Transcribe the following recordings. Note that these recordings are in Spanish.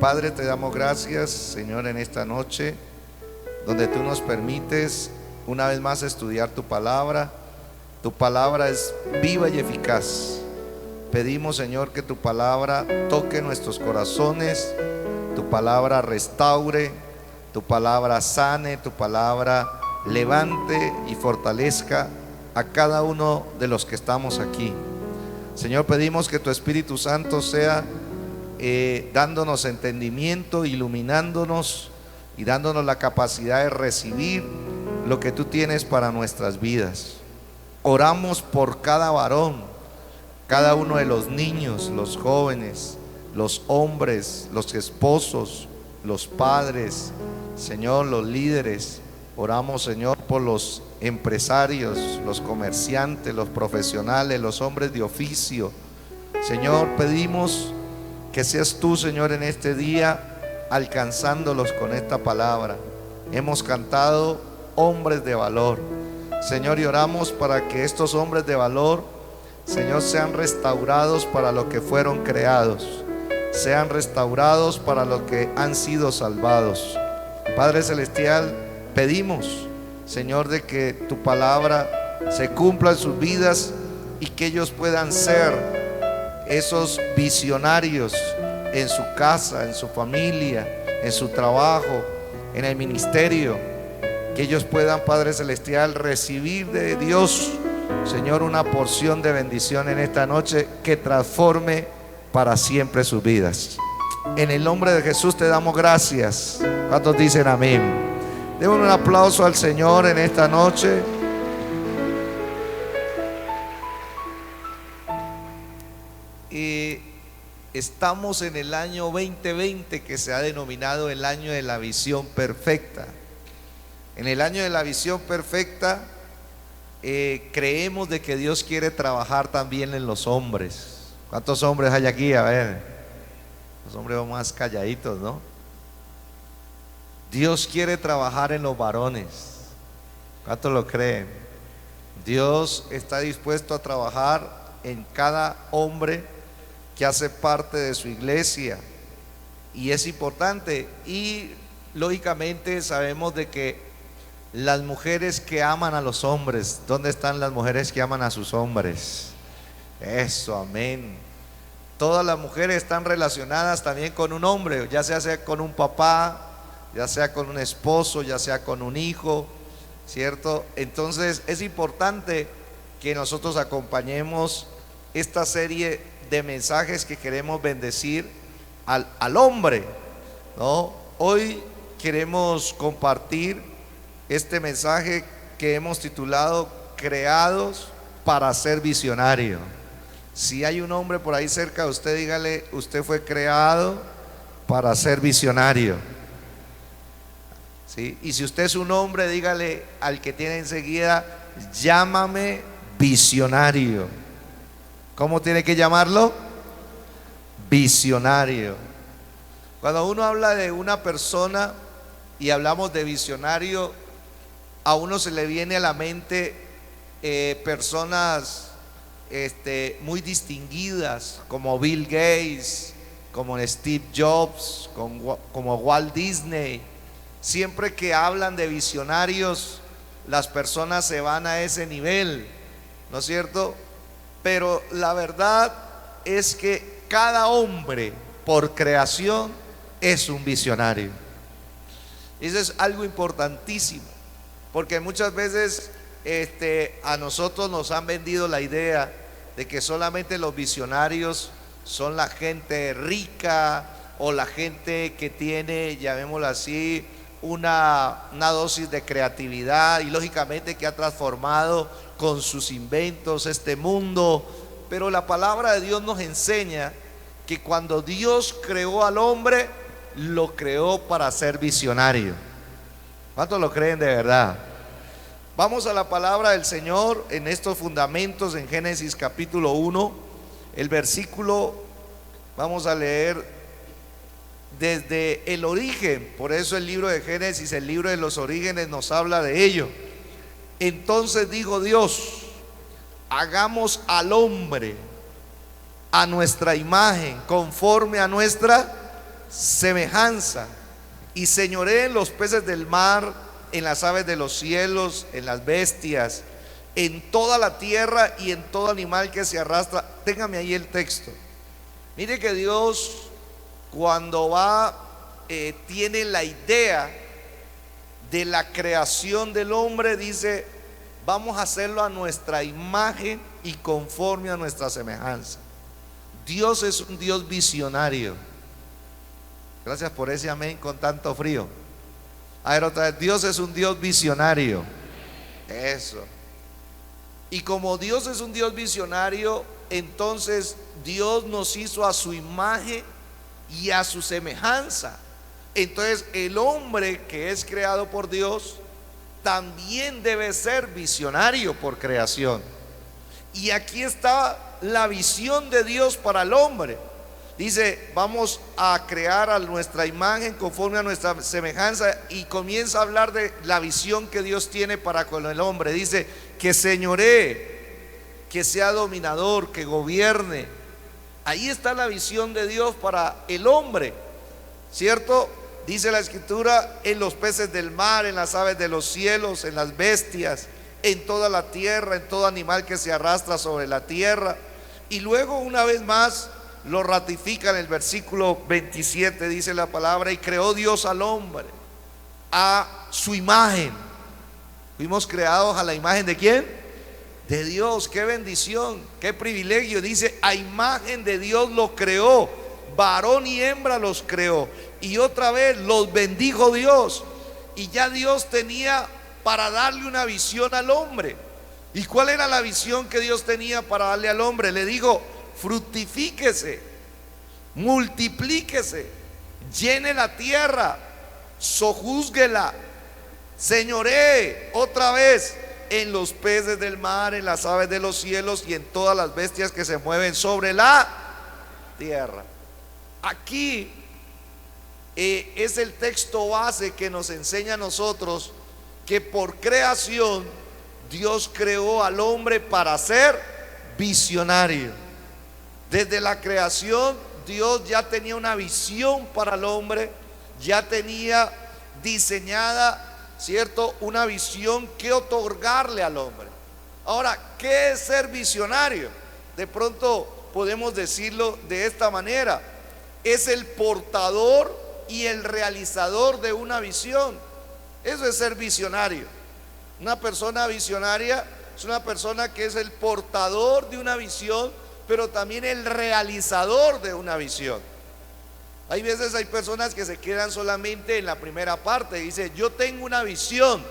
Padre, te damos gracias, Señor, en esta noche, donde tú nos permites una vez más estudiar tu palabra. Tu palabra es viva y eficaz. Pedimos, Señor, que tu palabra toque nuestros corazones, tu palabra restaure, tu palabra sane, tu palabra levante y fortalezca a cada uno de los que estamos aquí. Señor, pedimos que tu Espíritu Santo sea dándonos entendimiento, iluminándonos y dándonos la capacidad de recibir lo que tú tienes para nuestras vidas. Oramos por cada varón, cada uno de los niños, los jóvenes, los hombres, los esposos, los padres, Señor, los líderes. Oramos, Señor, por los empresarios, los comerciantes, los profesionales, los hombres de oficio. Señor, pedimos que seas tú, Señor, en este día alcanzándolos con esta palabra. Hemos cantado hombres de valor, Señor, y oramos para que estos hombres de valor, Señor, sean restaurados para lo que fueron creados, sean restaurados para lo que han sido salvados. Padre Celestial, pedimos, Señor, de que tu palabra se cumpla en sus vidas y que ellos puedan ser esos visionarios en su casa, en su familia, en su trabajo, en el ministerio. Que ellos puedan, Padre Celestial, recibir de Dios, Señor, una porción de bendición en esta noche que transforme para siempre sus vidas. En el nombre de Jesús te damos gracias. ¿Cuántos dicen amén? Demos un aplauso al Señor en esta noche. Y estamos en el año 2020, que se ha denominado el año de la visión perfecta. En el año de la visión perfecta creemos de que Dios quiere trabajar también en los hombres. ¿Cuántos hombres hay aquí? A ver, los hombres van más calladitos, ¿no? Dios quiere trabajar en los varones. ¿Cuántos lo creen? Dios está dispuesto a trabajar en cada hombre que hace parte de su iglesia, y es importante. Y lógicamente sabemos de que las mujeres que aman a los hombres, ¿dónde están las mujeres que aman a sus hombres? Eso, amén. Todas las mujeres están relacionadas también con un hombre, ya sea con un papá, ya sea con un esposo, ya sea con un hijo, ¿cierto? Entonces es importante que nosotros acompañemos esta serie de mensajes que queremos bendecir al hombre, ¿no? Hoy queremos compartir este mensaje que hemos titulado Creados para ser visionario. Si hay un hombre por ahí cerca de usted, dígale: usted fue creado para ser visionario. ¿Sí? Y si usted es un hombre, dígale al que tiene enseguida: llámame visionario. ¿Cómo tiene que llamarlo? Visionario. Cuando uno habla de una persona y hablamos de visionario, a uno se le viene a la mente personas muy distinguidas, como Bill Gates, como Steve Jobs, como Walt Disney. Siempre que hablan de visionarios, las personas se van a ese nivel, ¿no es cierto? Pero la verdad es que cada hombre por creación es un visionario. Eso es algo importantísimo, porque muchas veces a nosotros nos han vendido la idea de que solamente los visionarios son la gente rica o la gente que tiene, llamémoslo así, una dosis de creatividad, y lógicamente que ha transformado con sus inventos este mundo. Pero la palabra de Dios nos enseña que cuando Dios creó al hombre, lo creó para ser visionario. ¿Cuántos lo creen de verdad? Vamos a la palabra del Señor en estos fundamentos, en Génesis capítulo 1, el versículo, vamos a leer desde el origen. Por eso el libro de Génesis, el libro de los orígenes, nos habla de ello. Entonces dijo Dios: hagamos al hombre a nuestra imagen, conforme a nuestra semejanza, y señoré en los peces del mar, en las aves de los cielos, en las bestias, en toda la tierra y en todo animal que se arrastra. Téngame ahí el texto. Mire que Dios, cuando tiene la idea de la creación del hombre, dice: vamos a hacerlo a nuestra imagen y conforme a nuestra semejanza. Dios es un Dios visionario. Gracias por ese amén con tanto frío. A ver, otra vez: Dios es un Dios visionario. Eso. Y como Dios es un Dios visionario, entonces Dios nos hizo a su imagen y a su semejanza. Entonces el hombre que es creado por Dios también debe ser visionario por creación. Y aquí está la visión de Dios para el hombre. Dice: vamos a crear a nuestra imagen conforme a nuestra semejanza, y comienza a hablar de la visión que Dios tiene para con el hombre. Dice: que señoree, que sea dominador, que gobierne. Ahí está la visión de Dios para el hombre, ¿cierto? Dice la escritura: en los peces del mar, en las aves de los cielos, en las bestias, en toda la tierra, en todo animal que se arrastra sobre la tierra. Y luego una vez más lo ratifica en el versículo 27, dice la palabra: y creó Dios al hombre a su imagen. Fuimos creados a la imagen ¿de quién? De Dios. Qué bendición, qué privilegio. Dice: a imagen de Dios lo creó, varón y hembra los creó. Y otra vez los bendijo Dios. Y ya Dios tenía para darle una visión al hombre. ¿Y cuál era la visión que Dios tenía para darle al hombre? Le dijo: fructifíquese, multiplíquese, llene la tierra, sojúzguela, señoree. Otra vez: en los peces del mar, en las aves de los cielos y en todas las bestias que se mueven sobre la tierra. Aquí es el texto base que nos enseña a nosotros que por creación Dios creó al hombre para ser visionario. Desde la creación Dios ya tenía una visión para el hombre, ya tenía diseñada, ¿cierto?, una visión que otorgarle al hombre. Ahora, ¿qué es ser visionario? De pronto podemos decirlo de esta manera: es el portador y el realizador de una visión. Eso es ser visionario. Una persona visionaria es una persona que es el portador de una visión, pero también el realizador de una visión. Hay veces hay personas que se quedan solamente en la primera parte. Dice: yo tengo una visión.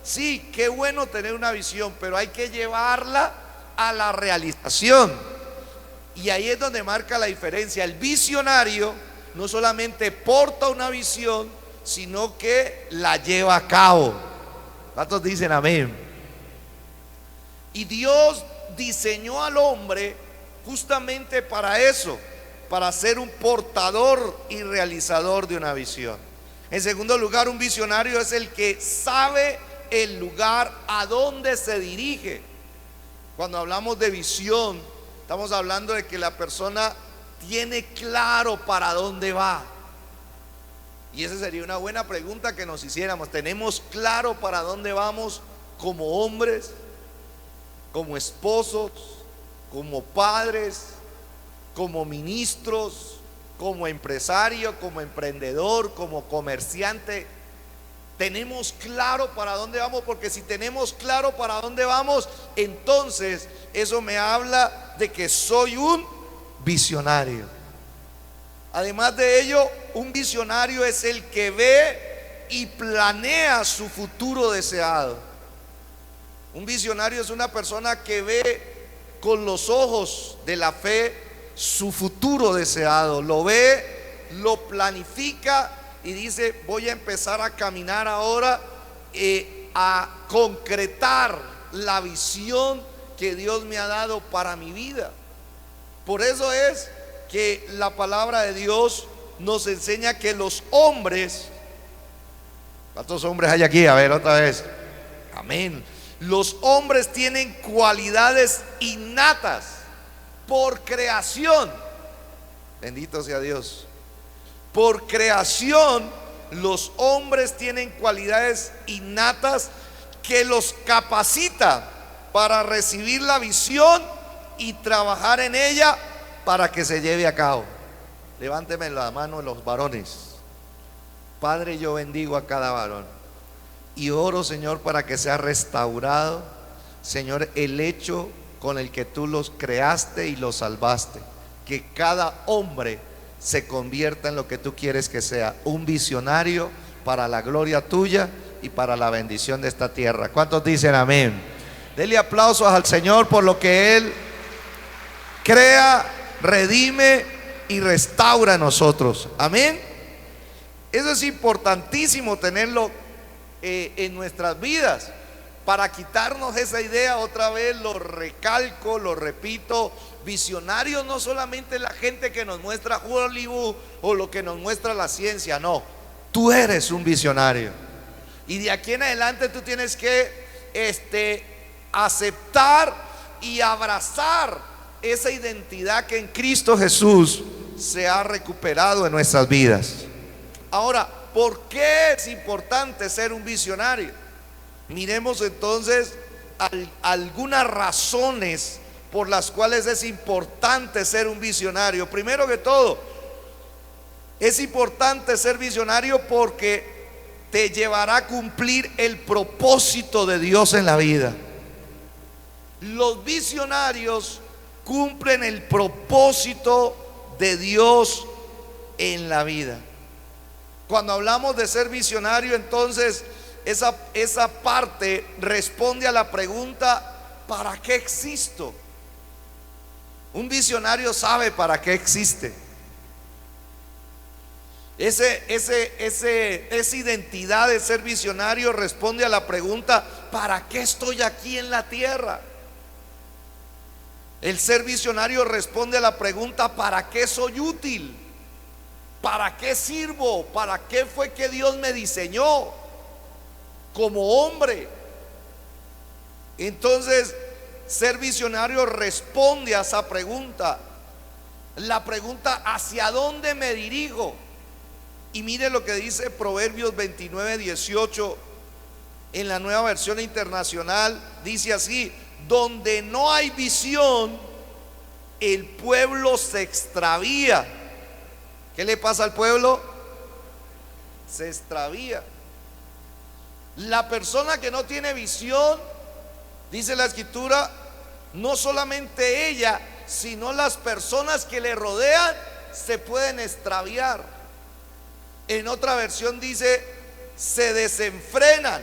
Sí, qué bueno tener una visión, pero hay que llevarla a la realización. Y ahí es donde marca la diferencia. El visionario no solamente porta una visión, sino que la lleva a cabo. ¿Cuántos dicen amén? Y Dios diseñó al hombre justamente para eso, para ser un portador y realizador de una visión. En segundo lugar, un visionario es el que sabe el lugar a donde se dirige. Cuando hablamos de visión, estamos hablando de que la persona tiene claro para dónde va. Y esa sería una buena pregunta que nos hiciéramos. ¿Tenemos claro para dónde vamos como hombres, como esposos, como padres, como ministros, como empresario, como emprendedor, como comerciante? ¿Tenemos claro para dónde vamos? Porque si tenemos claro para dónde vamos, entonces eso me habla de que soy un visionario. Además de ello, un visionario es el que ve y planea su futuro deseado. Un visionario es una persona que ve con los ojos de la fe su futuro deseado. Lo ve, lo planifica y dice: voy a empezar a caminar ahora, a concretar la visión que Dios me ha dado para mi vida. Por eso es que la palabra de Dios nos enseña que los hombres, ¿cuántos hombres hay aquí? A ver, otra vez. Amén. Los hombres tienen cualidades innatas por creación. Bendito sea Dios. Por creación, los hombres tienen cualidades innatas que los capacita para recibir la visión y trabajar en ella para que se lleve a cabo. Levánteme la mano los varones. Padre, yo bendigo a cada varón y oro, Señor, para que sea restaurado, Señor, el hecho con el que tú los creaste y los salvaste. Que cada hombre se convierta en lo que tú quieres que sea, un visionario para la gloria tuya y para la bendición de esta tierra. ¿Cuántos dicen amén? Dele aplausos al Señor por lo que Él crea, redime y restaura en nosotros. Amén. Eso es importantísimo tenerlo en nuestras vidas. Para quitarnos esa idea, otra vez lo recalco, lo repito, visionario no solamente la gente que nos muestra Hollywood o lo que nos muestra la ciencia, no, tú eres un visionario. Y de aquí en adelante tú tienes que aceptar y abrazar esa identidad que en Cristo Jesús se ha recuperado en nuestras vidas. Ahora, ¿por qué es importante ser un visionario? Miremos entonces algunas razones por las cuales es importante ser un visionario. Primero que todo, es importante ser visionario porque te llevará a cumplir el propósito de Dios en la vida. Los visionarios cumplen el propósito de Dios en la vida. Cuando hablamos de ser visionario, entonces esa parte responde a la pregunta: ¿para qué existo? Un visionario sabe para qué existe. Esa identidad de ser visionario responde a la pregunta: ¿para qué estoy aquí en la tierra? El ser visionario responde a la pregunta: ¿para qué soy útil? ¿Para qué sirvo? ¿Para qué fue que Dios me diseñó como hombre? Entonces, ser visionario responde a esa pregunta. La pregunta: ¿hacia dónde me dirijo? Y mire lo que dice Proverbios 29:18 en la Nueva Versión Internacional. Dice así: donde no hay visión, el pueblo se extravía. ¿Qué le pasa al pueblo? Se extravía. La persona que no tiene visión, dice la Escritura, no solamente ella, sino las personas que le rodean se pueden extraviar. En otra versión dice: se desenfrenan,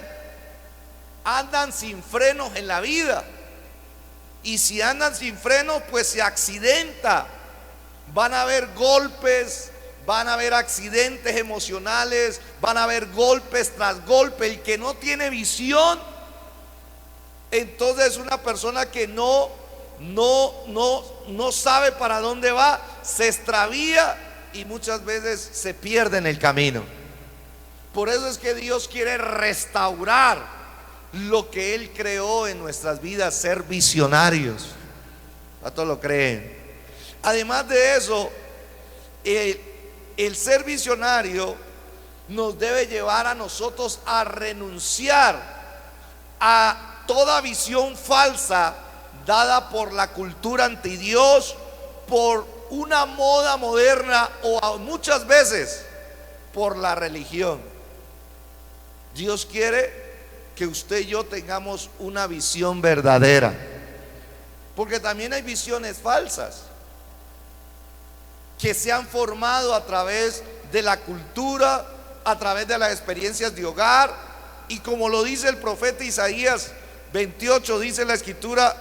andan sin frenos en la vida. Y si andan sin frenos, pues se accidenta. Van a haber golpes, van a haber accidentes emocionales, van a haber golpes tras golpe. El que no tiene visión, entonces es una persona que no sabe para dónde va, se extravía y muchas veces se pierde en el camino. Por eso es que Dios quiere restaurar lo que Él creó en nuestras vidas, ser visionarios. ¿Cuántos lo creen? Además de eso, el ser visionario nos debe llevar a nosotros a renunciar a toda visión falsa dada por la cultura anti Dios, por una moda moderna o muchas veces por la religión. Dios quiere que usted y yo tengamos una visión verdadera, porque también hay visiones falsas que se han formado a través de la cultura, a través de las experiencias de hogar. Y como lo dice el profeta Isaías 28, dice la Escritura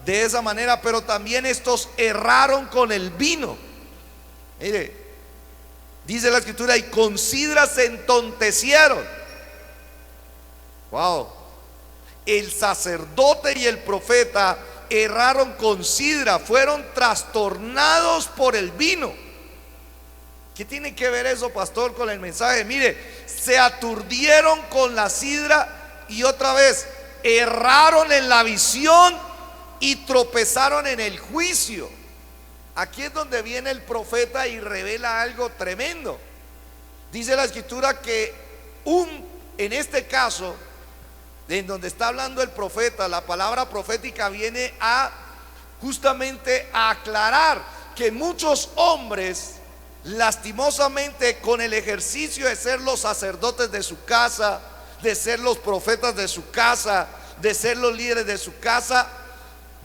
de esa manera: pero también estos erraron con el vino. Mire, dice la Escritura: y con sidra se entontecieron. Wow. El sacerdote y el profeta erraron con sidra, fueron trastornados por el vino. ¿Qué tiene que ver eso, pastor, con el mensaje? Mire, se aturdieron con la sidra y otra vez erraron en la visión y tropezaron en el juicio. Aquí es donde viene el profeta y revela algo tremendo. Dice la escritura que en este caso, en donde está hablando el profeta, la palabra profética viene a justamente a aclarar que muchos hombres, lastimosamente, con el ejercicio de ser los sacerdotes de su casa, de ser los profetas de su casa, de ser los líderes de su casa,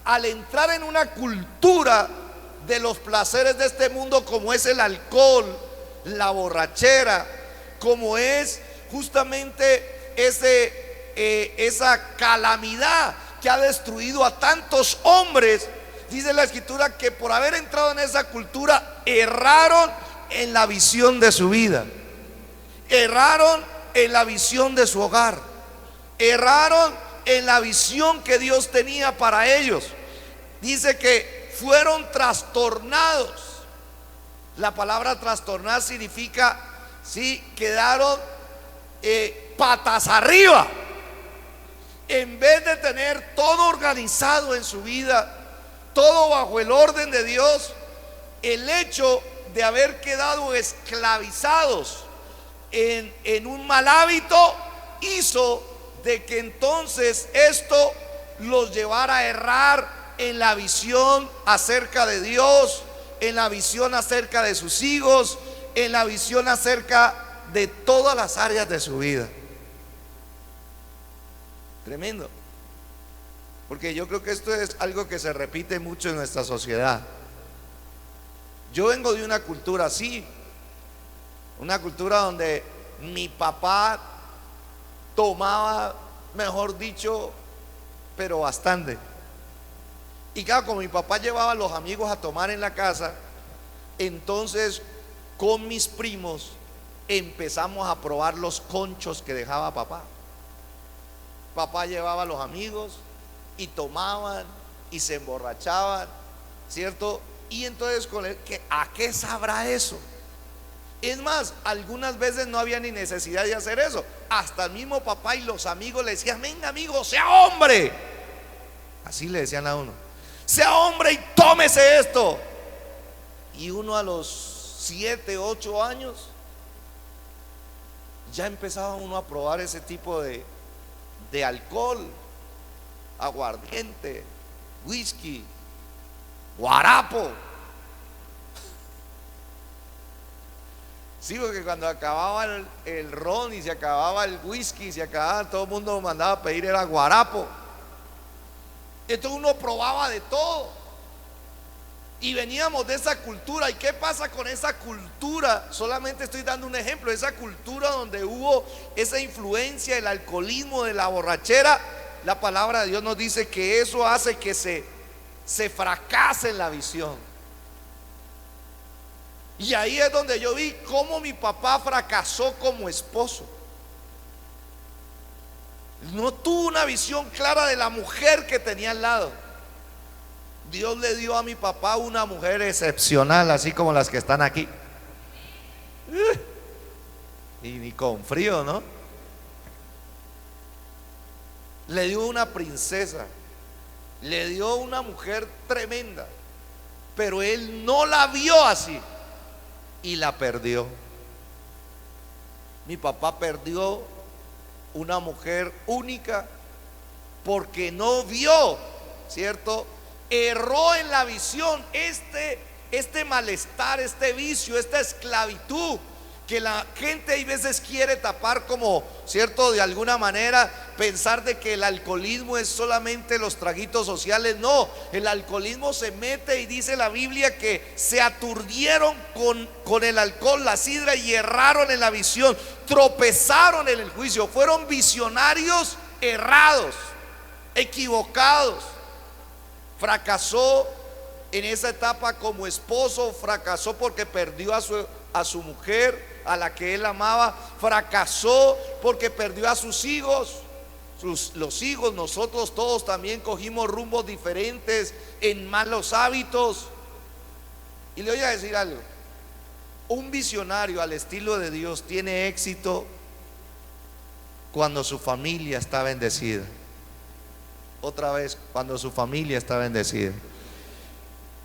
al entrar en una cultura de los placeres de este mundo, como es el alcohol, la borrachera, como es justamente esa calamidad que ha destruido a tantos hombres, dice la escritura que por haber entrado en esa cultura erraron en la visión de su vida, erraron en la visión de su hogar, erraron en la visión que Dios tenía para ellos. Dice que fueron trastornados. La palabra trastornar significa, sí, quedaron patas arriba. En vez de tener todo organizado en su vida, todo bajo el orden de Dios, el hecho de haber quedado esclavizados en un mal hábito hizo de que entonces esto los llevara a errar en la visión acerca de Dios, en la visión acerca de sus hijos, en la visión acerca de todas las áreas de su vida. Tremendo. Porque yo creo que esto es algo que se repite mucho en nuestra sociedad. Yo vengo de una cultura así, una cultura donde mi papá tomaba, mejor dicho, pero bastante. Y claro, como mi papá llevaba a los amigos a tomar en la casa, entonces con mis primos empezamos a probar los conchos que dejaba papá. Papá llevaba a los amigos y tomaban y se emborrachaban, ¿cierto? Y entonces con él, ¿a qué sabrá eso? Es más, algunas veces no había ni necesidad de hacer eso. Hasta el mismo papá y los amigos le decían: venga, amigo, sea hombre. Así le decían a uno: sea hombre y tómese esto. Y uno a los 7, 8 años ya empezaba uno a probar ese tipo de alcohol, aguardiente, whisky, guarapo. Sí, porque cuando acababa el ron y se acababa el whisky, se acababa, todo el mundo mandaba a pedir era guarapo. Entonces uno probaba de todo. Y veníamos de esa cultura. ¿Y qué pasa con esa cultura? Solamente estoy dando un ejemplo. Esa cultura donde hubo esa influencia del alcoholismo, de la borrachera. La palabra de Dios nos dice que eso hace que se fracase en la visión. Y ahí es donde yo vi cómo mi papá fracasó como esposo. No tuvo una visión clara de la mujer que tenía al lado. Dios le dio a mi papá una mujer excepcional, así como las que están aquí. Y ni con frío, ¿no? Le dio una princesa, le dio una mujer tremenda, pero él no la vio así y la perdió. Mi papá perdió una mujer única porque no vio, ¿cierto? Erró en la visión este malestar, este vicio, esta esclavitud que la gente a veces quiere tapar como, ¿cierto? De alguna manera pensar de que el alcoholismo es solamente los traguitos sociales. No, el alcoholismo se mete y dice la Biblia que se aturdieron con el alcohol, la sidra, y erraron en la visión, tropezaron en el juicio, fueron visionarios errados, equivocados. Fracasó en esa etapa como esposo, fracasó porque perdió a su mujer, a la que él amaba, fracasó porque perdió a sus hijos. Los hijos, nosotros todos también cogimos rumbos diferentes en malos hábitos. Y le voy a decir algo: un visionario al estilo de Dios tiene éxito cuando su familia está bendecida. Otra vez, cuando su familia está bendecida.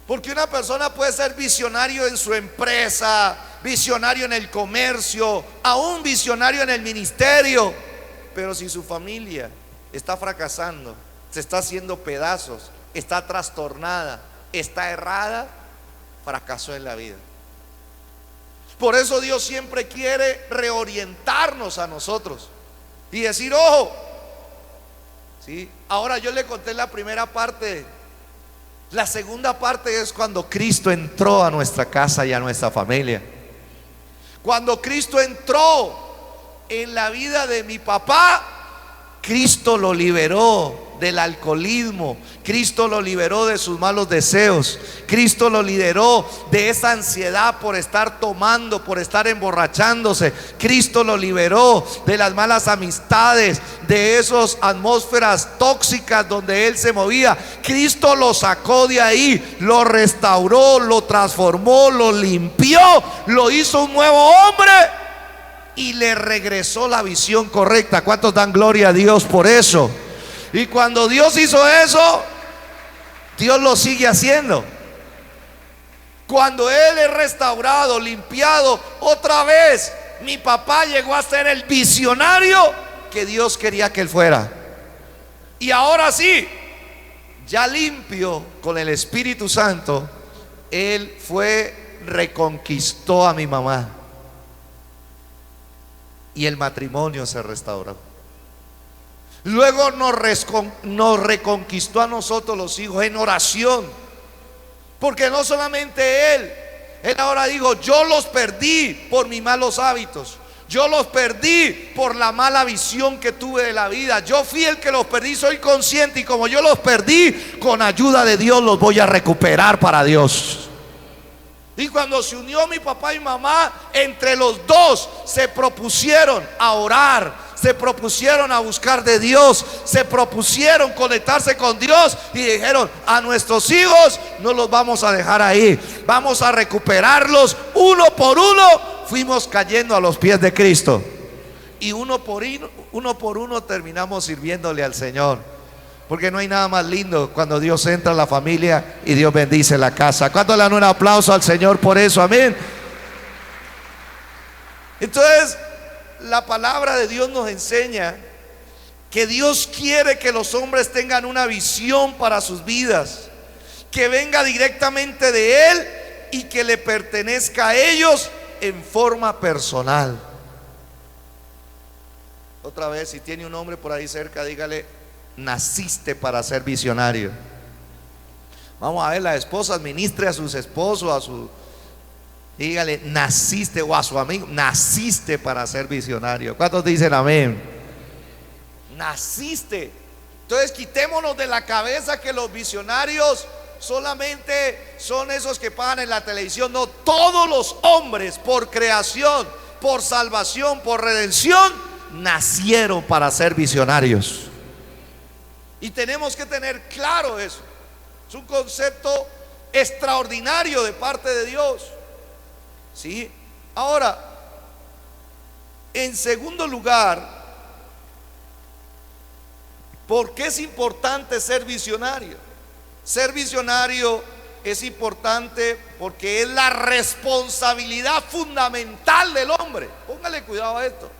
Porque una persona puede ser visionario en su empresa, visionario en el comercio, aún visionario en el ministerio. Pero si su familia está fracasando, se está haciendo pedazos, está trastornada, está errada, fracasó en la vida. Por eso Dios siempre quiere reorientarnos a nosotros y decir, ojo, ¿sí? Ahora yo le conté la primera parte. La segunda parte es cuando Cristo entró a nuestra casa y a nuestra familia. Cuando Cristo entró en la vida de mi papá, Cristo lo liberó del alcoholismo, Cristo lo liberó de sus malos deseos, Cristo lo liberó de esa ansiedad por estar tomando, por estar emborrachándose, Cristo lo liberó de las malas amistades, de esas atmósferas tóxicas donde él se movía. Cristo lo sacó de ahí, lo restauró, lo transformó, lo limpió, lo hizo un nuevo hombre y le regresó la visión correcta. ¿Cuántos dan gloria a Dios por eso? Y cuando Dios hizo eso, Dios lo sigue haciendo. Cuando Él es restaurado, limpiado, otra vez mi papá llegó a ser el visionario que Dios quería que él fuera. Y ahora sí, ya limpio con el Espíritu Santo, él reconquistó a mi mamá. Y el matrimonio se restauró. Luego nos reconquistó a nosotros los hijos en oración. Porque no solamente él ahora dijo, yo los perdí por mis malos hábitos, yo los perdí por la mala visión que tuve de la vida. Yo fui el que los perdí, soy consciente, y como yo los perdí, con ayuda de Dios los voy a recuperar para Dios. Y cuando se unió mi papá y mamá, entre los dos se propusieron a orar, se propusieron a buscar de Dios, se propusieron conectarse con Dios y dijeron, a nuestros hijos no los vamos a dejar ahí, vamos a recuperarlos uno por uno. Fuimos cayendo a los pies de Cristo y uno por uno terminamos sirviéndole al Señor. Porque no hay nada más lindo cuando Dios entra en la familia y Dios bendice la casa. ¿Cuántos le dan un aplauso al Señor por eso? Amén. Entonces, la palabra de Dios nos enseña que Dios quiere que los hombres tengan una visión para sus vidas, que venga directamente de Él y que le pertenezca a ellos en forma personal. Otra vez, si tiene un hombre por ahí cerca, dígale, naciste para ser visionario. Vamos a ver, la esposa administre a sus esposos, dígale, naciste, o a su amigo, naciste para ser visionario. ¿Cuántos dicen amén? Naciste. Entonces quitémonos de la cabeza que los visionarios solamente son esos que pagan en la televisión. No, todos los hombres por creación, por salvación, por redención, nacieron para ser visionarios. Y tenemos que tener claro eso. Es un concepto extraordinario de parte de Dios. ¿Sí? Ahora, en segundo lugar, ¿por qué es importante ser visionario? Ser visionario es importante porque es la responsabilidad fundamental del hombre. Póngale cuidado a esto.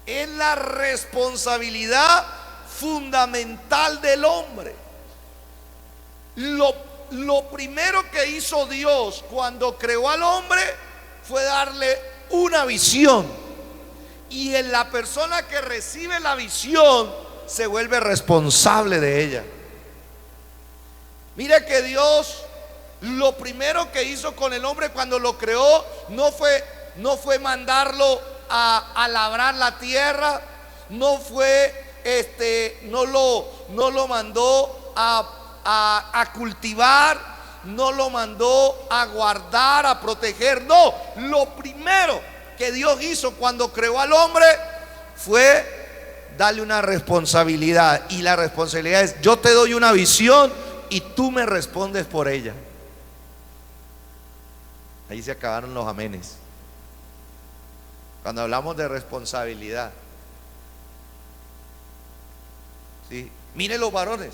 Es la responsabilidad fundamental del hombre. Lo primero que hizo Dios cuando creó al hombre fue darle una visión, y en la persona que recibe la visión se vuelve responsable de ella. Mire que Dios lo primero que hizo con el hombre cuando lo creó no fue mandarlo a labrar la tierra, no lo mandó a cultivar, no lo mandó a guardar, a proteger. No, lo primero que Dios hizo cuando creó al hombre fue darle una responsabilidad. Y la responsabilidad es: yo te doy una visión y tú me respondes por ella. Ahí se acabaron los amenes cuando hablamos de responsabilidad. ¿Sí? Mire los varones,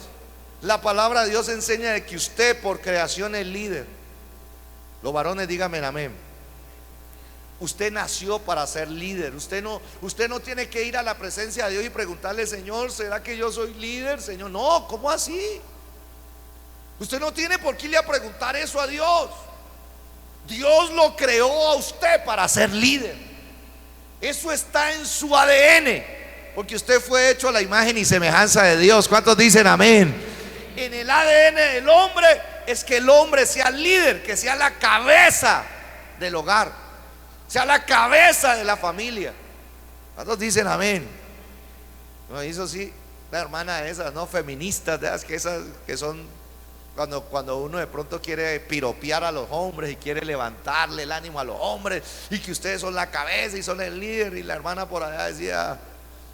la palabra de Dios enseña de que usted por creación es líder. Los varones díganme amén. Usted nació para ser líder. Usted no tiene que ir a la presencia de Dios y preguntarle: Señor, ¿será que yo soy líder? Señor, no, ¿cómo así? Usted no tiene por qué irle a preguntar eso a Dios. Dios lo creó a usted para ser líder. Eso está en su ADN, porque usted fue hecho a la imagen y semejanza de Dios. ¿Cuántos dicen amén? En el ADN del hombre es que el hombre sea líder, que sea la cabeza del hogar, sea la cabeza de la familia. ¿Cuántos dicen amén? No, eso sí, la hermana esas, no feministas, de esas que son cuando uno de pronto quiere piropear a los hombres y quiere levantarle el ánimo a los hombres y que ustedes son la cabeza y son el líder, y la hermana por allá decía: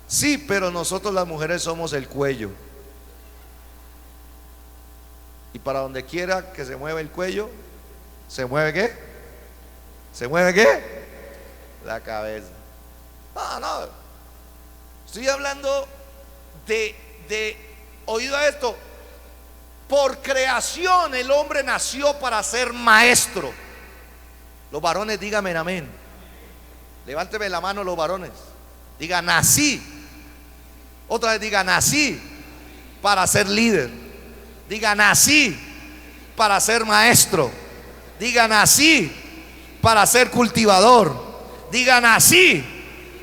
sí, pero nosotros las mujeres somos el cuello, y para donde quiera que se mueva el cuello, ¿se mueve qué? ¿Se mueve qué? La cabeza. No, estoy hablando oído a esto. Por creación el hombre nació para ser maestro. Los varones, díganme amén. Levánteme la mano los varones. Diga: nací. Otra vez diga: nací para ser líder. Diga: nací para ser maestro. Diga: nací para ser cultivador. Diga: nací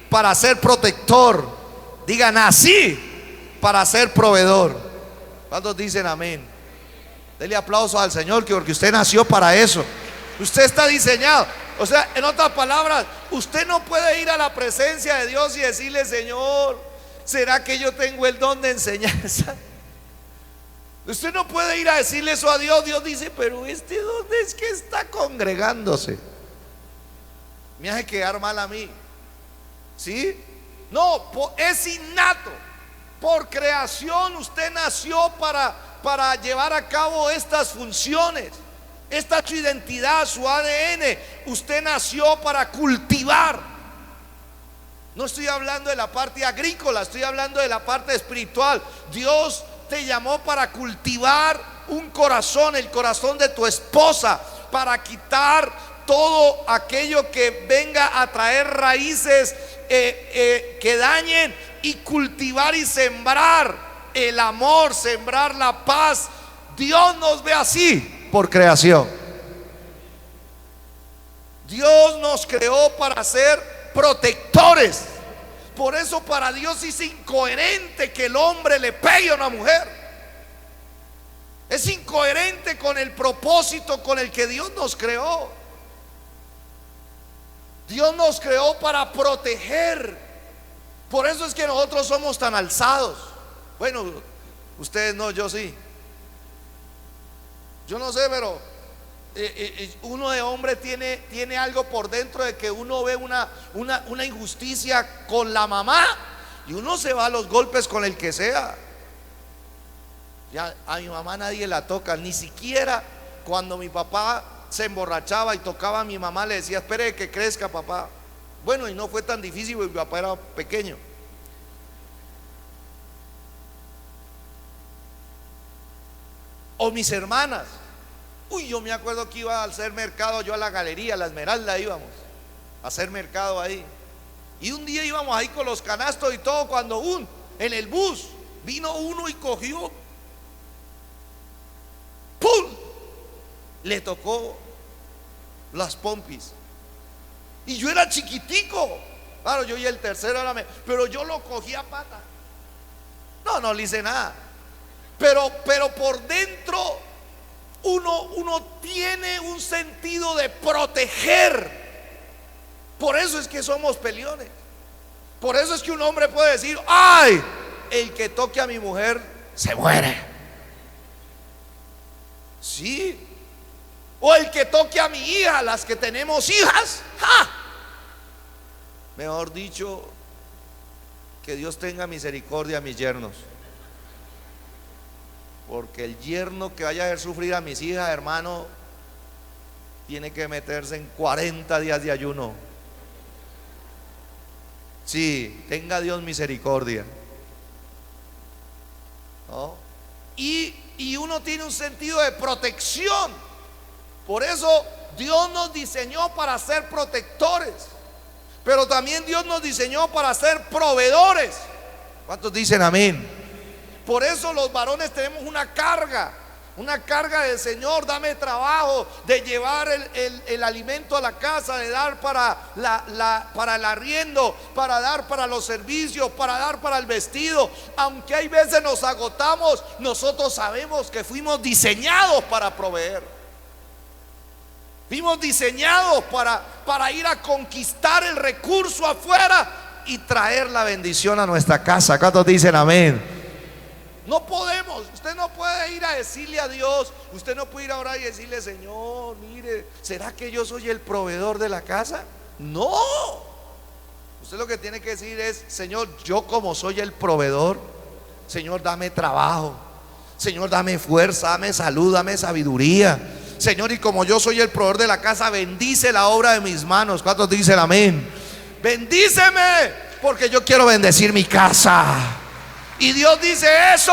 para ser protector. Diga: nací para ser proveedor. ¿Cuántos dicen amén? Dele aplausos al Señor, porque usted nació para eso. Usted está diseñado. O sea, en otras palabras, usted no puede ir a la presencia de Dios y decirle: Señor, ¿será que yo tengo el don de enseñanza? Usted no puede ir a decirle eso a Dios. Dios dice: pero ¿dónde es que está congregándose? Me hace quedar mal a mí. ¿Sí? No, es innato. Por creación usted nació para llevar a cabo estas funciones. Esta es su identidad, su ADN. Usted nació para cultivar. No estoy hablando de la parte agrícola, estoy hablando de la parte espiritual. Dios te llamó para cultivar un corazón, el corazón de tu esposa, para quitar todo aquello que venga a traer raíces que dañen, y cultivar y sembrar el amor, sembrar la paz. Dios nos ve así por creación. Dios nos creó para ser protectores. Por eso para Dios es incoherente que el hombre le pegue a una mujer. Es incoherente con el propósito con el que Dios nos creó. Dios nos creó para proteger. Por eso es que nosotros somos tan alzados. Bueno, ustedes no, yo sí. Yo no sé, pero uno de hombre tiene algo por dentro de que uno ve una injusticia con la mamá y uno se va a los golpes con el que sea. Ya a mi mamá nadie la toca, ni siquiera cuando mi papá se emborrachaba y tocaba a mi mamá le decía: espere que crezca, papá. Bueno, y no fue tan difícil porque mi papá era pequeño. O mis hermanas. Uy, yo me acuerdo que iba a hacer mercado, yo a la galería, a la Esmeralda íbamos a hacer mercado ahí. Y un día íbamos ahí con los canastos y todo, cuando en el bus vino uno y cogió, ¡pum!, le tocó las pompis. Y yo era chiquitico. Claro, yo y el tercero pero yo lo cogí a pata. No le hice nada. Pero por dentro uno tiene un sentido de proteger. Por eso es que somos peleones. Por eso es que un hombre puede decir: ay, el que toque a mi mujer se muere. Sí. O el que toque a mi hija, las que tenemos hijas, ¡ja! Mejor dicho, que Dios tenga misericordia a mis yernos. Porque el yerno que vaya a hacer sufrir a mis hijas, hermano, tiene que meterse en 40 días de ayuno. Sí, tenga Dios misericordia, ¿no? Y uno tiene un sentido de protección. Por eso Dios nos diseñó para ser protectores. Pero también Dios nos diseñó para ser proveedores. ¿Cuántos dicen amén? Por eso los varones tenemos una carga del Señor. Dame trabajo de llevar el alimento a la casa, de dar para el arriendo, para dar para los servicios, para dar para el vestido. Aunque hay veces nos agotamos, nosotros sabemos que fuimos diseñados para proveer. Fuimos diseñados para ir a conquistar el recurso afuera y traer la bendición a nuestra casa. ¿Cuántos dicen amén? No podemos, usted no puede ir a decirle a Dios, usted no puede ir a orar y decirle: Señor, mire, ¿será que yo soy el proveedor de la casa? No. Usted lo que tiene que decir es: Señor, yo como soy el proveedor, Señor, dame trabajo, Señor, dame fuerza, dame salud, dame sabiduría, Señor, y como yo soy el proveedor de la casa, bendice la obra de mis manos. ¿Cuántos dicen amén? Bendíceme, porque yo quiero bendecir mi casa. Y Dios dice: eso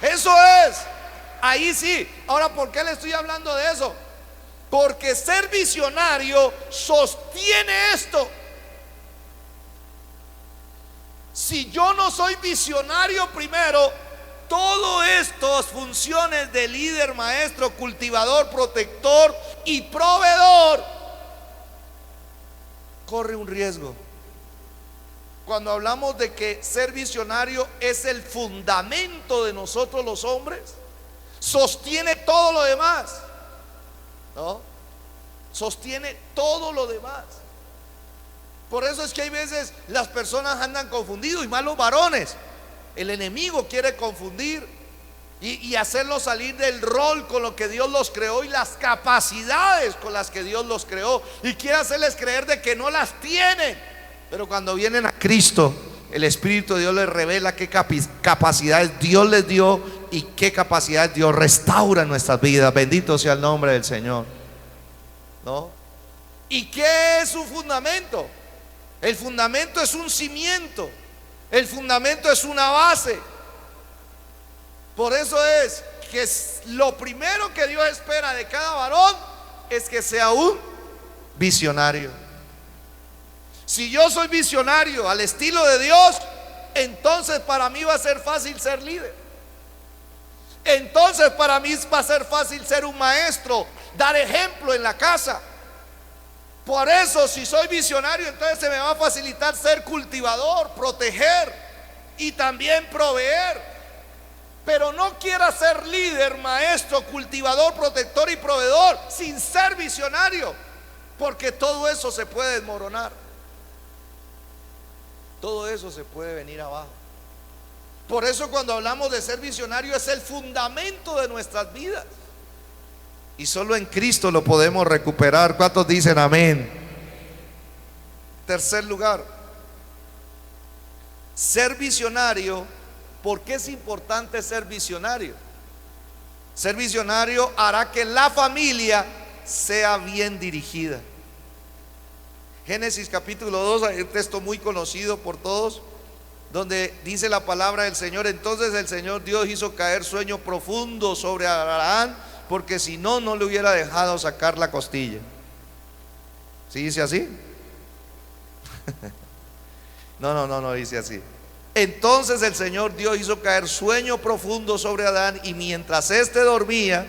es. Ahí sí. Ahora, ¿por qué le estoy hablando de eso? Porque ser visionario sostiene esto. Si yo no soy visionario primero, todas estas funciones de líder, maestro, cultivador, protector y proveedor corre un riesgo. Cuando hablamos de que ser visionario es el fundamento de nosotros los hombres, sostiene todo lo demás, ¿no? Sostiene todo lo demás. Por eso es que hay veces las personas andan confundidos, y más los varones. El enemigo quiere confundir y hacerlos salir del rol con lo que Dios los creó y las capacidades con las que Dios los creó, y quiere hacerles creer de que no las tienen. Pero cuando vienen a Cristo, el Espíritu de Dios les revela qué capacidades Dios les dio y qué capacidades Dios restaura en nuestras vidas. Bendito sea el nombre del Señor, ¿no? ¿Y qué es su fundamento? El fundamento es un cimiento. El fundamento es una base. Por eso es que lo primero que Dios espera de cada varón es que sea un visionario. Si yo soy visionario al estilo de Dios, entonces para mí va a ser fácil ser líder. Entonces para mí va a ser fácil ser un maestro, dar ejemplo en la casa. Por eso, si soy visionario, entonces se me va a facilitar ser cultivador, proteger y también proveer. Pero no quiera ser líder, maestro, cultivador, protector y proveedor sin ser visionario, porque todo eso se puede desmoronar. Todo eso se puede venir abajo. Por eso cuando hablamos de ser visionario, es el fundamento de nuestras vidas, y solo en Cristo lo podemos recuperar. ¿Cuántos dicen amén? Tercer lugar, ser visionario. ¿Por qué es importante ser visionario? Ser visionario hará que la familia sea bien dirigida. Génesis capítulo 2, hay un texto muy conocido por todos, donde dice la palabra del Señor: entonces el Señor Dios hizo caer sueño profundo sobre Abraham, porque si no, no le hubiera dejado sacar la costilla. ¿Sí dice así? No dice así. Entonces el Señor Dios hizo caer sueño profundo sobre Adán, y mientras éste dormía,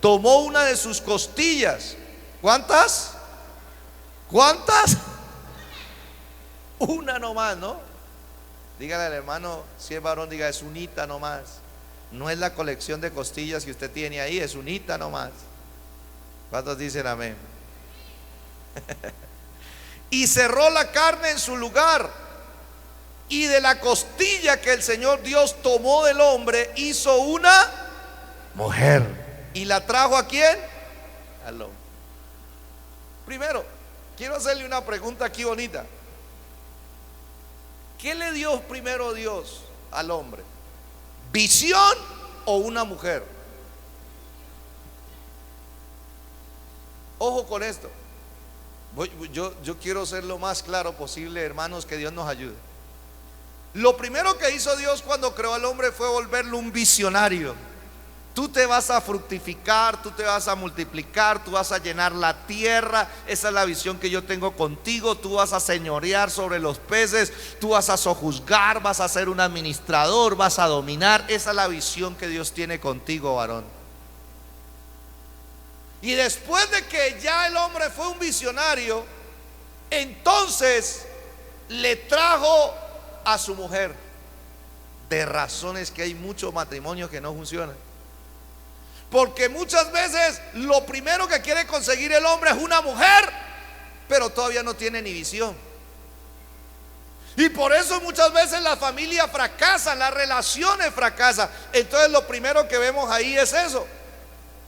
tomó una de sus costillas. ¿Cuántas? ¿Cuántas? Una nomás, ¿no? Dígale al hermano, si es varón, diga: es unita nomás. No es la colección de costillas que usted tiene ahí, es unita nomás. ¿Cuántos dicen amén? Y cerró la carne en su lugar, y de la costilla que el Señor Dios tomó del hombre, hizo una mujer. ¿Y la trajo a quién? Al hombre. Primero, quiero hacerle una pregunta aquí bonita. ¿Qué le dio primero Dios al hombre? ¿Visión o una mujer? Ojo con esto. Yo quiero ser lo más claro posible, hermanos, que Dios nos ayude. Lo primero que hizo Dios cuando creó al hombre fue volverlo un visionario. Tú te vas a fructificar, tú te vas a multiplicar, tú vas a llenar la tierra. Esa es la visión que yo tengo contigo. Tú vas a señorear sobre los peces, tú vas a sojuzgar, vas a ser un administrador, vas a dominar. Esa es la visión que Dios tiene contigo, varón. Y después de que ya el hombre fue un visionario, entonces le trajo a su mujer. De razones que hay muchos matrimonios que no funcionan. Porque muchas veces lo primero que quiere conseguir el hombre es una mujer, pero todavía no tiene ni visión. Y por eso muchas veces las familias fracasan, las relaciones fracasan. Entonces lo primero que vemos ahí es eso.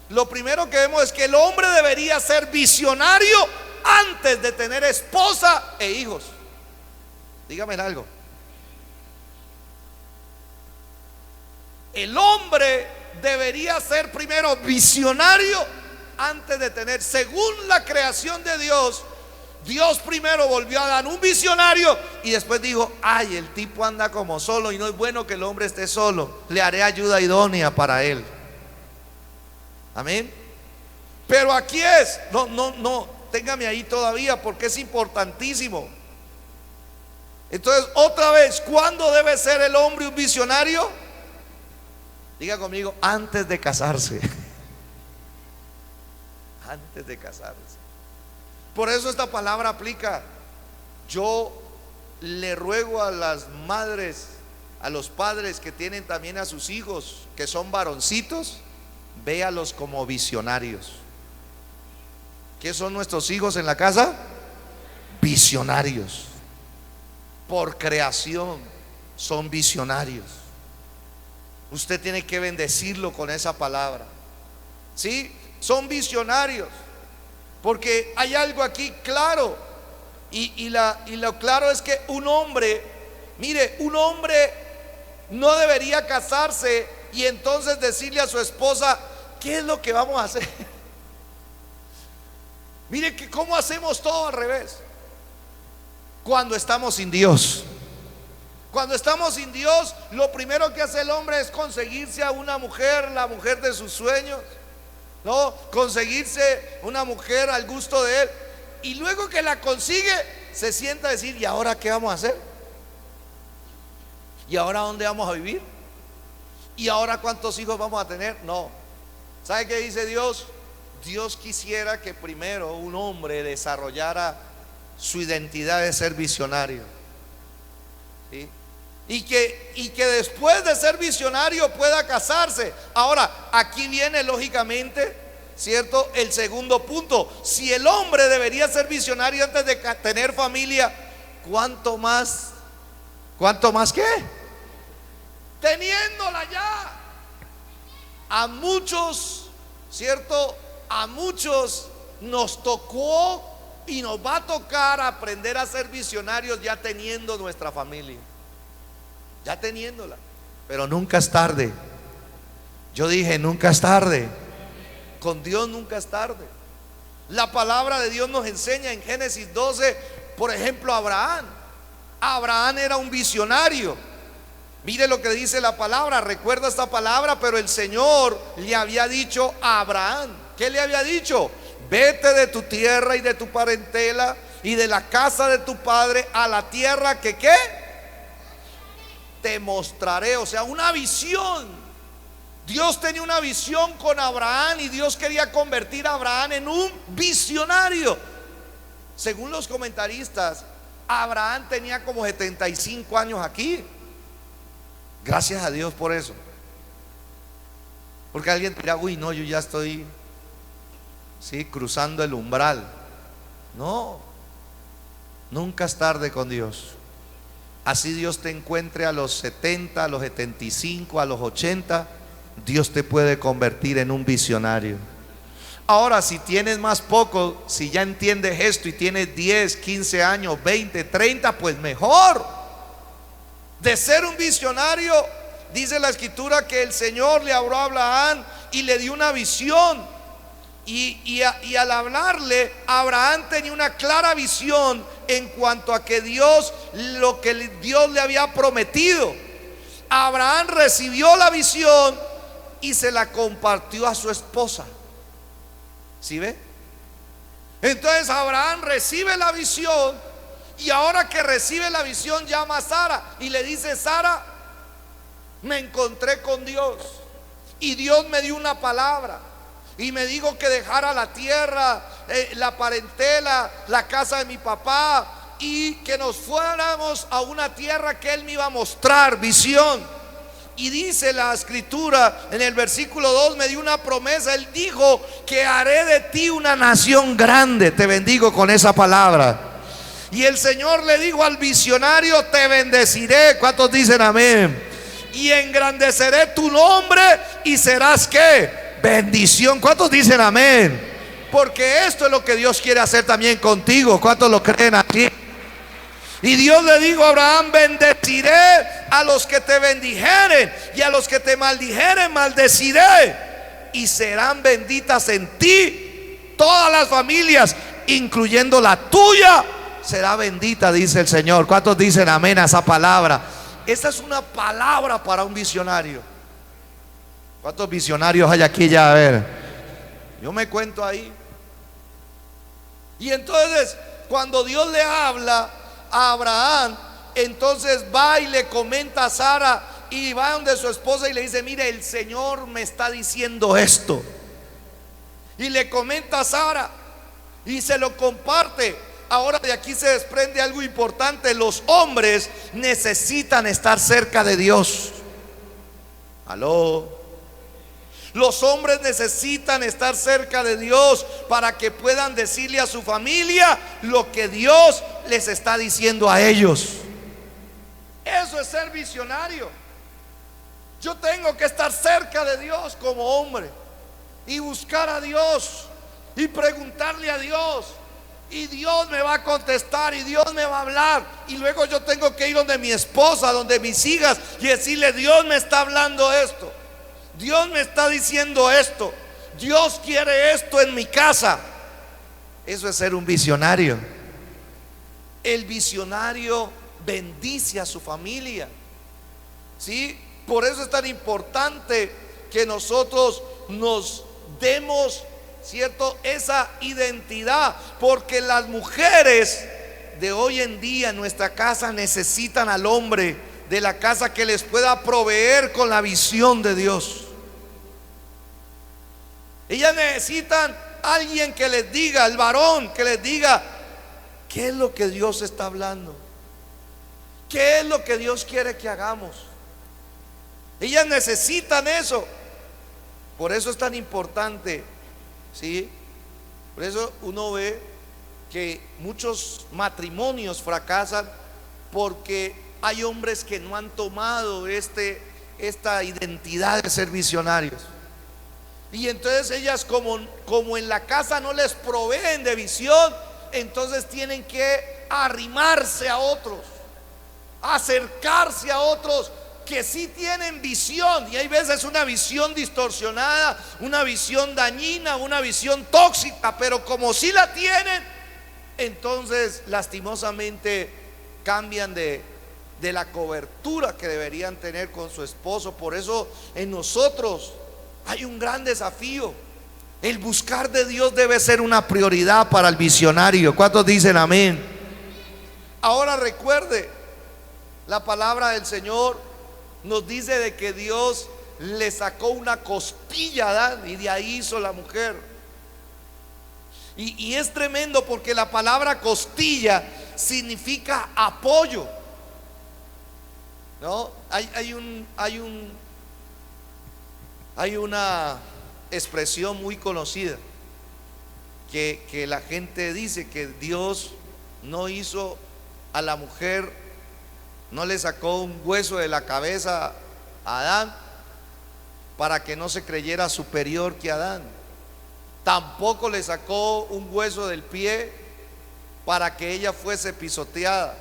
Lo primero que vemos es que el hombre debería ser visionario antes de tener esposa e hijos. Dígame algo. El hombre debería ser primero visionario antes de tener. Según la creación de Dios, Dios primero volvió a dar un visionario y después dijo: ay, el tipo anda como solo y no es bueno que el hombre esté solo, le haré ayuda idónea para él. Amén. Pero aquí es, no, téngame ahí todavía porque es importantísimo. Entonces, otra vez, ¿cuándo debe ser el hombre un visionario? Diga conmigo: antes de casarse. Antes de casarse. Por eso esta palabra aplica. Yo le ruego a las madres, a los padres que tienen también a sus hijos que son varoncitos, véalos como visionarios. ¿Qué son nuestros hijos en la casa? Visionarios. Por creación son visionarios. Usted tiene que bendecirlo con esa palabra. ¿Sí? Son visionarios. Porque hay algo aquí claro. Y lo claro es que un hombre, mire, un hombre no debería casarse y entonces decirle a su esposa: ¿qué es lo que vamos a hacer? Mire que cómo hacemos todo al revés. Cuando estamos sin Dios. Cuando estamos sin Dios, lo primero que hace el hombre es conseguirse a una mujer, la mujer de sus sueños, ¿no? Conseguirse una mujer al gusto de él. Y luego que la consigue, se sienta a decir: ¿y ahora qué vamos a hacer? ¿Y ahora dónde vamos a vivir? ¿Y ahora cuántos hijos vamos a tener? No. ¿Sabe qué dice Dios? Dios quisiera que primero un hombre desarrollara su identidad de ser visionario. ¿Sí? Y que después de ser visionario pueda casarse. Ahora, aquí viene lógicamente, ¿cierto?, el segundo punto. Si el hombre debería ser visionario antes de tener familia, ¿cuánto más qué? Teniéndola ya. A muchos, ¿cierto?, a muchos nos tocó y nos va a tocar aprender a ser visionarios ya teniendo nuestra familia, ya teniéndola. Pero nunca es tarde. Yo dije, nunca es tarde. Con Dios nunca es tarde. La palabra de Dios nos enseña en Génesis 12, por ejemplo, Abraham. Abraham era un visionario. Mire lo que dice la palabra. Recuerda esta palabra. Pero el Señor le había dicho a Abraham, ¿qué le había dicho? Vete de tu tierra y de tu parentela y de la casa de tu padre a la tierra que ¿qué? Te mostraré. O sea, una visión. Dios tenía una visión con Abraham y Dios quería convertir a Abraham en un visionario. Según los comentaristas, Abraham tenía como 75 años aquí. Gracias a Dios por eso. Porque alguien dirá: uy, no, yo ya estoy, sí, cruzando el umbral. No, nunca es tarde con Dios. Así Dios te encuentre a los 70, a los 75, a los 80, Dios te puede convertir en un visionario. Ahora, si tienes más poco, si ya entiendes esto y tienes 10, 15 años, 20, 30, pues mejor. De ser un visionario, dice la escritura que el Señor le habló a Abraham y le dio una visión. Y al hablarle, Abraham tenía una clara visión en cuanto a que Dios, lo que Dios le había prometido. Abraham recibió la visión y se la compartió a su esposa. ¿Sí ve? Entonces Abraham recibe la visión, y ahora que recibe la visión llama a Sara y le dice: Sara, me encontré con Dios y Dios me dio una palabra y me dijo que dejara la tierra, la parentela, la casa de mi papá, y que nos fuéramos a una tierra que Él me iba a mostrar, visión. Y dice la escritura en el versículo 2, me dio una promesa. Él dijo que haré de ti una nación grande. Te bendigo con esa palabra. Y el Señor le dijo al visionario: te bendeciré. ¿Cuántos dicen amén? Y engrandeceré tu nombre y serás ¿qué? Bendición. ¿Cuántos dicen amén? Porque esto es lo que Dios quiere hacer también contigo. ¿Cuántos lo creen aquí? Y Dios le dijo a Abraham: bendeciré a los que te bendijeren, y a los que te maldijeren maldeciré, y serán benditas en ti todas las familias, incluyendo la tuya, será bendita, dice el Señor. ¿Cuántos dicen amén a esa palabra? Esa es una palabra para un visionario. ¿Cuántos visionarios hay aquí ya? A ver, yo me cuento ahí. Y entonces, cuando Dios le habla a Abraham, entonces va y le comenta a Sara, y va donde su esposa y le dice: mire, el Señor me está diciendo esto. Y le comenta a Sara y se lo comparte. Ahora de aquí se desprende algo importante: los hombres necesitan estar cerca de Dios. Aló. Los hombres necesitan estar cerca de Dios para que puedan decirle a su familia lo que Dios les está diciendo a ellos. Eso es ser visionario. Yo tengo que estar cerca de Dios como hombre, y buscar a Dios y preguntarle a Dios, y Dios me va a contestar y Dios me va a hablar. Y luego yo tengo que ir donde mi esposa, donde mis hijas, y decirle: Dios me está hablando esto, Dios me está diciendo esto, Dios quiere esto en mi casa. Eso es ser un visionario. El visionario bendice a su familia, ¿sí? Por eso es tan importante que nosotros nos demos, ¿cierto?, esa identidad, porque las mujeres de hoy en día en nuestra casa necesitan al hombre de la casa que les pueda proveer con la visión de Dios. Ellas necesitan alguien que les diga, el varón que les diga qué es lo que Dios está hablando, qué es lo que Dios quiere que hagamos. Ellas necesitan eso. Por eso es tan importante, ¿sí? Por eso uno ve que muchos matrimonios fracasan, porque hay hombres que no han tomado esta identidad de ser visionarios. Y entonces ellas, como en la casa no les proveen de visión, entonces tienen que arrimarse a otros, acercarse a otros que sí tienen visión. Y hay veces una visión distorsionada, una visión dañina, una visión tóxica, pero como sí la tienen, entonces lastimosamente cambian de la cobertura que deberían tener con su esposo. Por eso en nosotros hay un gran desafío. El buscar de Dios debe ser una prioridad para el visionario. ¿Cuántos dicen amén? Ahora recuerde, la palabra del Señor nos dice de que Dios le sacó una costilla a Adán y de ahí hizo la mujer. Y es tremendo, porque la palabra costilla significa apoyo, ¿no? Hay una expresión muy conocida que la gente dice que Dios no hizo a la mujer, no le sacó un hueso de la cabeza a Adán para que no se creyera superior que Adán. Tampoco le sacó un hueso del pie para que ella fuese pisoteada,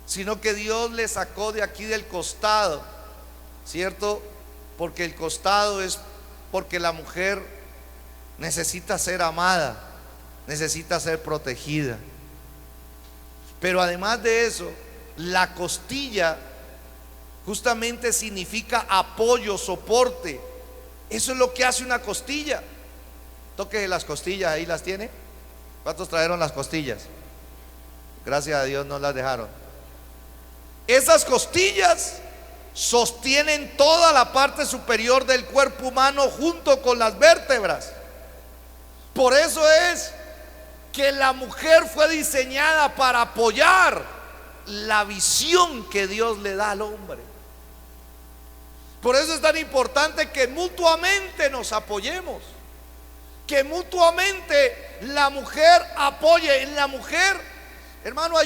sino que Dios le sacó de aquí del costado, ¿cierto? Porque el costado es porque la mujer necesita ser amada, necesita ser protegida. Pero además de eso, la costilla justamente significa apoyo, soporte, Eso es lo que hace una costilla. Toque las costillas, ahí las tiene. ¿Cuántos trajeron las costillas? Gracias a Dios no las dejaron. Esas costillas sostienen toda la parte superior del cuerpo humano junto con las vértebras. Por eso es que la mujer fue diseñada para apoyar la visión que Dios le da al hombre. Por eso es tan importante que mutuamente nos apoyemos, que mutuamente la mujer apoye. En la mujer, hermano,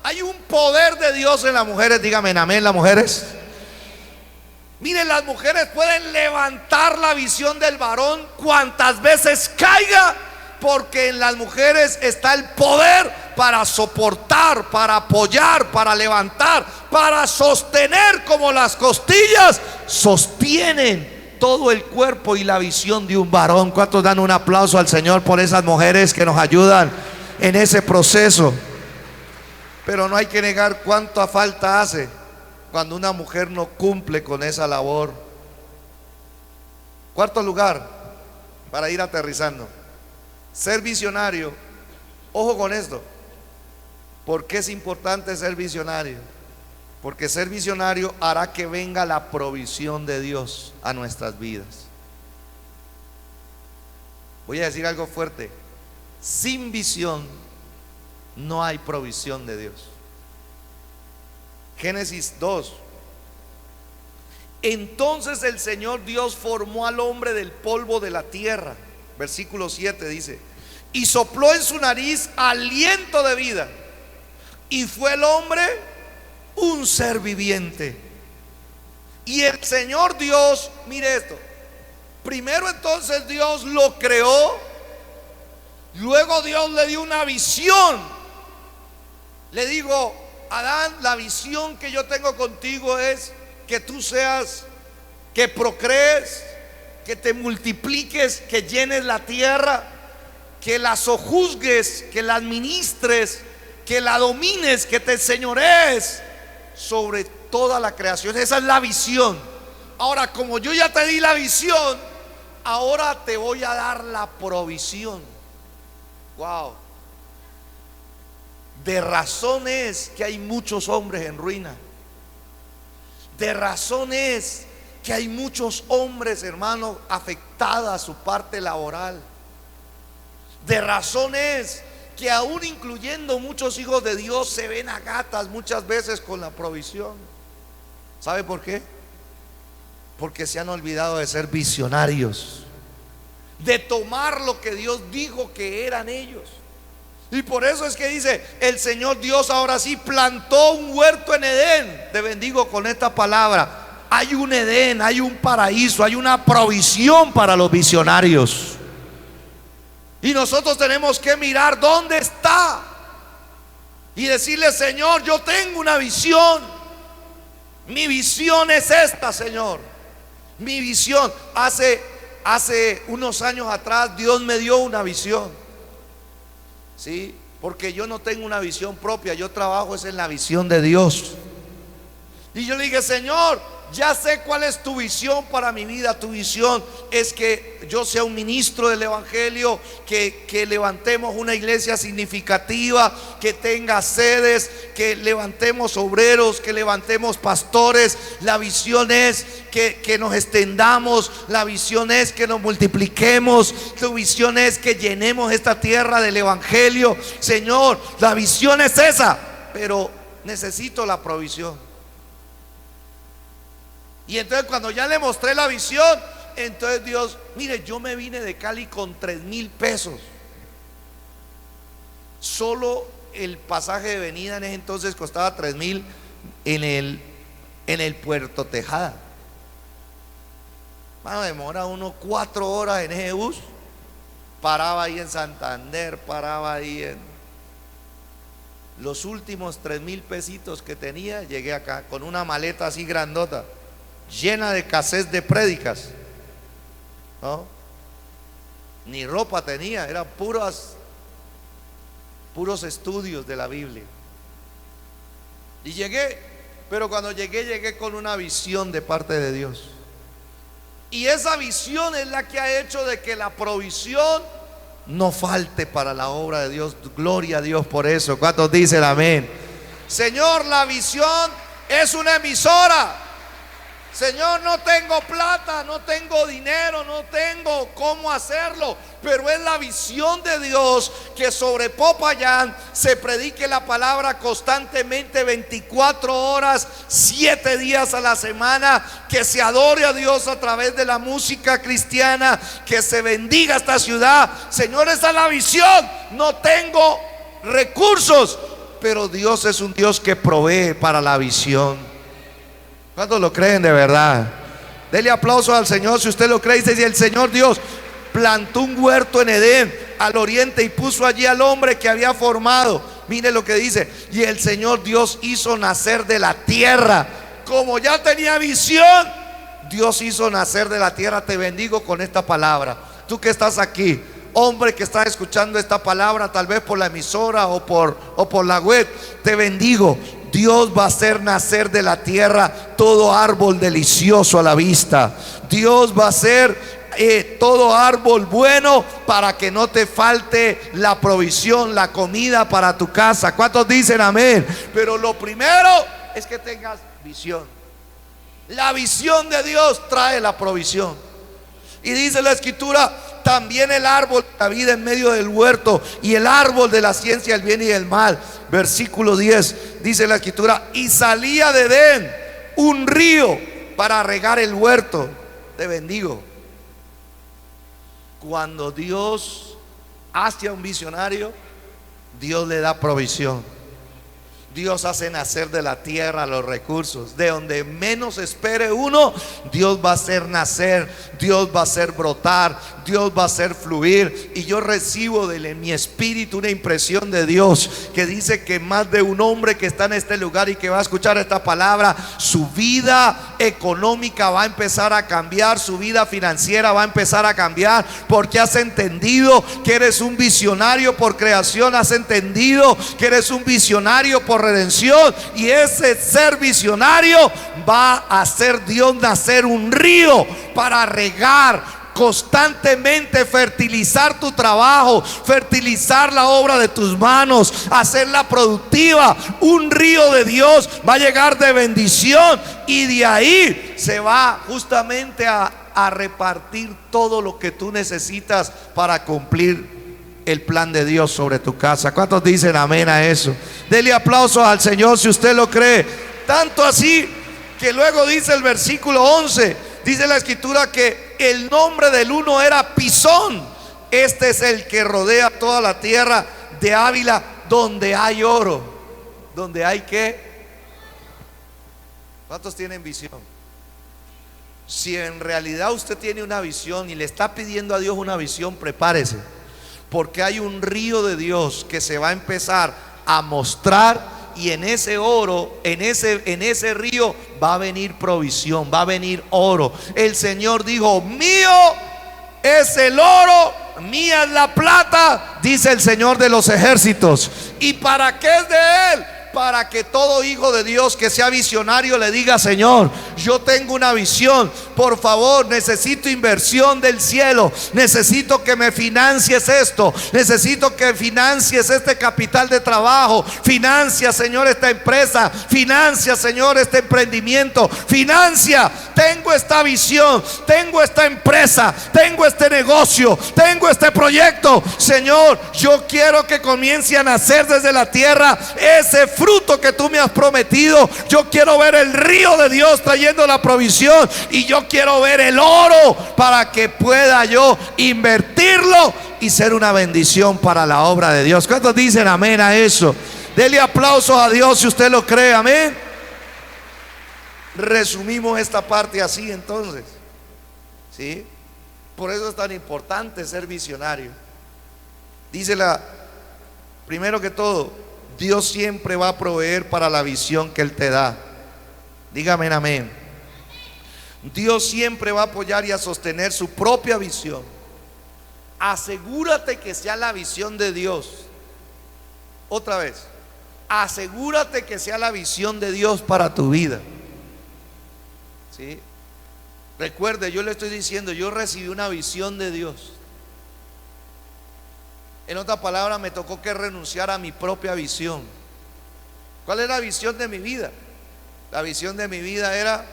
hay un poder de Dios en las mujeres. Dígame amén, las mujeres. Miren, las mujeres pueden levantar la visión del varón cuantas veces caiga, porque en las mujeres está el poder para soportar, para apoyar, para levantar, para sostener, como las costillas sostienen todo el cuerpo y la visión de un varón. ¿Cuántos dan un aplauso al Señor por esas mujeres que nos ayudan en ese proceso? Pero no hay que negar cuánta falta hace cuando una mujer no cumple con esa labor. Cuarto lugar, para ir aterrizando, ser visionario. Ojo con esto. ¿Por qué es importante ser visionario? Porque ser visionario hará que venga la provisión de Dios a nuestras vidas. Voy a decir algo fuerte. Sin visión no hay provisión de Dios. Génesis 2. Entonces el Señor Dios formó al hombre del polvo de la tierra. Versículo 7 dice: y sopló en su nariz aliento de vida, y fue el hombre un ser viviente. Y el Señor Dios, mire esto, primero entonces Dios lo creó, luego Dios le dio una visión. Le digo: Adán, la visión que yo tengo contigo es que tú seas, que procrees, que te multipliques, que llenes la tierra, que la sojuzgues, que la administres, que la domines, que te señorees sobre toda la creación. Esa es la visión. Ahora, como yo ya te di la visión, ahora te voy a dar la provisión. Wow. De razón es que hay muchos hombres en ruina. De razón es que hay muchos hombres, hermanos, afectados a su parte laboral. De razón es que aún incluyendo muchos hijos de Dios se ven a gatas muchas veces con la provisión. ¿Sabe por qué? Porque se han olvidado de ser visionarios, de tomar lo que Dios dijo que eran ellos. Y por eso es que dice el Señor Dios, ahora sí plantó un huerto en Edén. Te bendigo con esta palabra. Hay un Edén, hay un paraíso, hay una provisión para los visionarios. Y nosotros tenemos que mirar dónde está y decirle: Señor, yo tengo una visión. Mi visión es esta, Señor. Mi visión. Hace unos años atrás Dios me dio una visión. Sí, porque yo no tengo una visión propia, yo trabajo es en la visión de Dios. Y yo le dije: Señor, ya sé cuál es tu visión para mi vida. Tu visión es que yo sea un ministro del evangelio, que levantemos una iglesia significativa, que tenga sedes, que levantemos obreros, que levantemos pastores. La visión es que nos extendamos, la visión es que nos multipliquemos, tu visión es que llenemos esta tierra del evangelio. Señor, la visión es esa, pero necesito la provisión. Y entonces cuando ya le mostré la visión, entonces Dios: mire, yo me vine de Cali con 3,000 pesos. Solo el pasaje de venida en ese entonces costaba 3,000 en el Puerto Tejada. Bueno, demora uno 4 horas en ese bus. Paraba ahí en Santander, paraba ahí en los últimos 3,000 pesitos que tenía. Llegué acá con una maleta así grandota, llena de cassettes de prédicas, ¿no? Ni ropa tenía, eran puros estudios de la Biblia. Y llegué, pero cuando llegué con una visión de parte de Dios. Y esa visión es la que ha hecho de que la provisión no falte para la obra de Dios. Gloria a Dios por eso. ¿Cuántos dicen amén? Señor, la visión es una emisora. Señor, no tengo plata, no tengo dinero, no tengo cómo hacerlo, pero es la visión de Dios que sobre Popayán se predique la palabra constantemente, 24 horas, 7 días a la semana, que se adore a Dios a través de la música cristiana, que se bendiga esta ciudad. Señor, esa es la visión. No tengo recursos, pero Dios es un Dios que provee para la visión. ¿Cuántos lo creen de verdad? Dele aplauso al Señor si usted lo cree. Dice: y el Señor Dios plantó un huerto en Edén, al oriente, y puso allí al hombre que había formado. Mire lo que dice: y el Señor Dios hizo nacer de la tierra. Como ya tenía visión, Dios hizo nacer de la tierra. Te bendigo con esta palabra. Tú que estás aquí, hombre que estás escuchando esta palabra, tal vez por la emisora o por la web, te bendigo. Dios va a hacer nacer de la tierra todo árbol delicioso a la vista. Dios va a hacer todo árbol bueno para que no te falte la provisión, la comida para tu casa. ¿Cuántos dicen amén? Pero lo primero es que tengas visión. La visión de Dios trae la provisión. Y dice la escritura: también el árbol de la vida en medio del huerto, y el árbol de la ciencia del bien y del mal. Versículo 10, dice la escritura: y salía de Edén un río para regar el huerto. Te bendigo. Cuando Dios hace a un visionario, Dios le da provisión. Dios hace nacer de la tierra los recursos. De donde menos espere uno, Dios va a hacer nacer, Dios va a hacer brotar, Dios va a hacer fluir. Y yo recibo en mi espíritu una impresión de Dios que dice que más de un hombre que está en este lugar y que va a escuchar esta palabra, su vida económica va a empezar a cambiar, su vida financiera va a empezar a cambiar, porque has entendido que eres un visionario por creación, has entendido que eres un visionario por redención, y ese ser visionario va a hacer Dios nacer un río para regar constantemente, fertilizar tu trabajo, fertilizar la obra de tus manos, hacerla productiva. Un río de Dios va a llegar de bendición, y de ahí se va justamente a repartir todo lo que tú necesitas para cumplir el plan de Dios sobre tu casa. ¿Cuántos dicen amén a eso? Dele aplausos al Señor si usted lo cree. Tanto así que luego dice el versículo 11, dice la escritura que el nombre del uno era Pisón. Este es el que rodea toda la tierra de Ávila, donde hay oro. ¿Donde hay qué? ¿Cuántos tienen visión? Si en realidad usted tiene una visión y le está pidiendo a Dios una visión, prepárese, porque hay un río de Dios que se va a empezar a mostrar, y en ese oro, en ese río va a venir provisión, va a venir oro. El Señor dijo: mío es el oro, mía es la plata, dice el Señor de los ejércitos. ¿Y para qué es de Él? Para que todo hijo de Dios que sea visionario le diga: Señor, yo tengo una visión, por favor, necesito inversión del cielo, necesito que me financies esto, necesito que financies este capital de trabajo, financia, Señor, esta empresa, financia, Señor, este emprendimiento, financia, tengo esta visión, tengo esta empresa, tengo este negocio, tengo este proyecto. Señor, yo quiero que comience a nacer desde la tierra ese fruto que tú me has prometido. Yo quiero ver el río de Dios trayendo la provisión, y yo quiero ver el oro para que pueda yo invertirlo y ser una bendición para la obra de Dios. ¿Cuántos dicen amén a eso? Dele aplausos a Dios si usted lo cree. Amén. Resumimos esta parte así entonces, ¿sí? Por eso es tan importante ser visionario. Dice primero que todo, Dios siempre va a proveer para la visión que Él te da. Dígame amén. Dios siempre va a apoyar y a sostener su propia visión. Asegúrate que sea la visión de Dios. Otra vez, asegúrate que sea la visión de Dios para tu vida, ¿sí? Recuerde, yo le estoy diciendo, yo recibí una visión de Dios. En otra palabra, me tocó que renunciar a mi propia visión. ¿Cuál es la visión de mi vida? La visión de mi vida era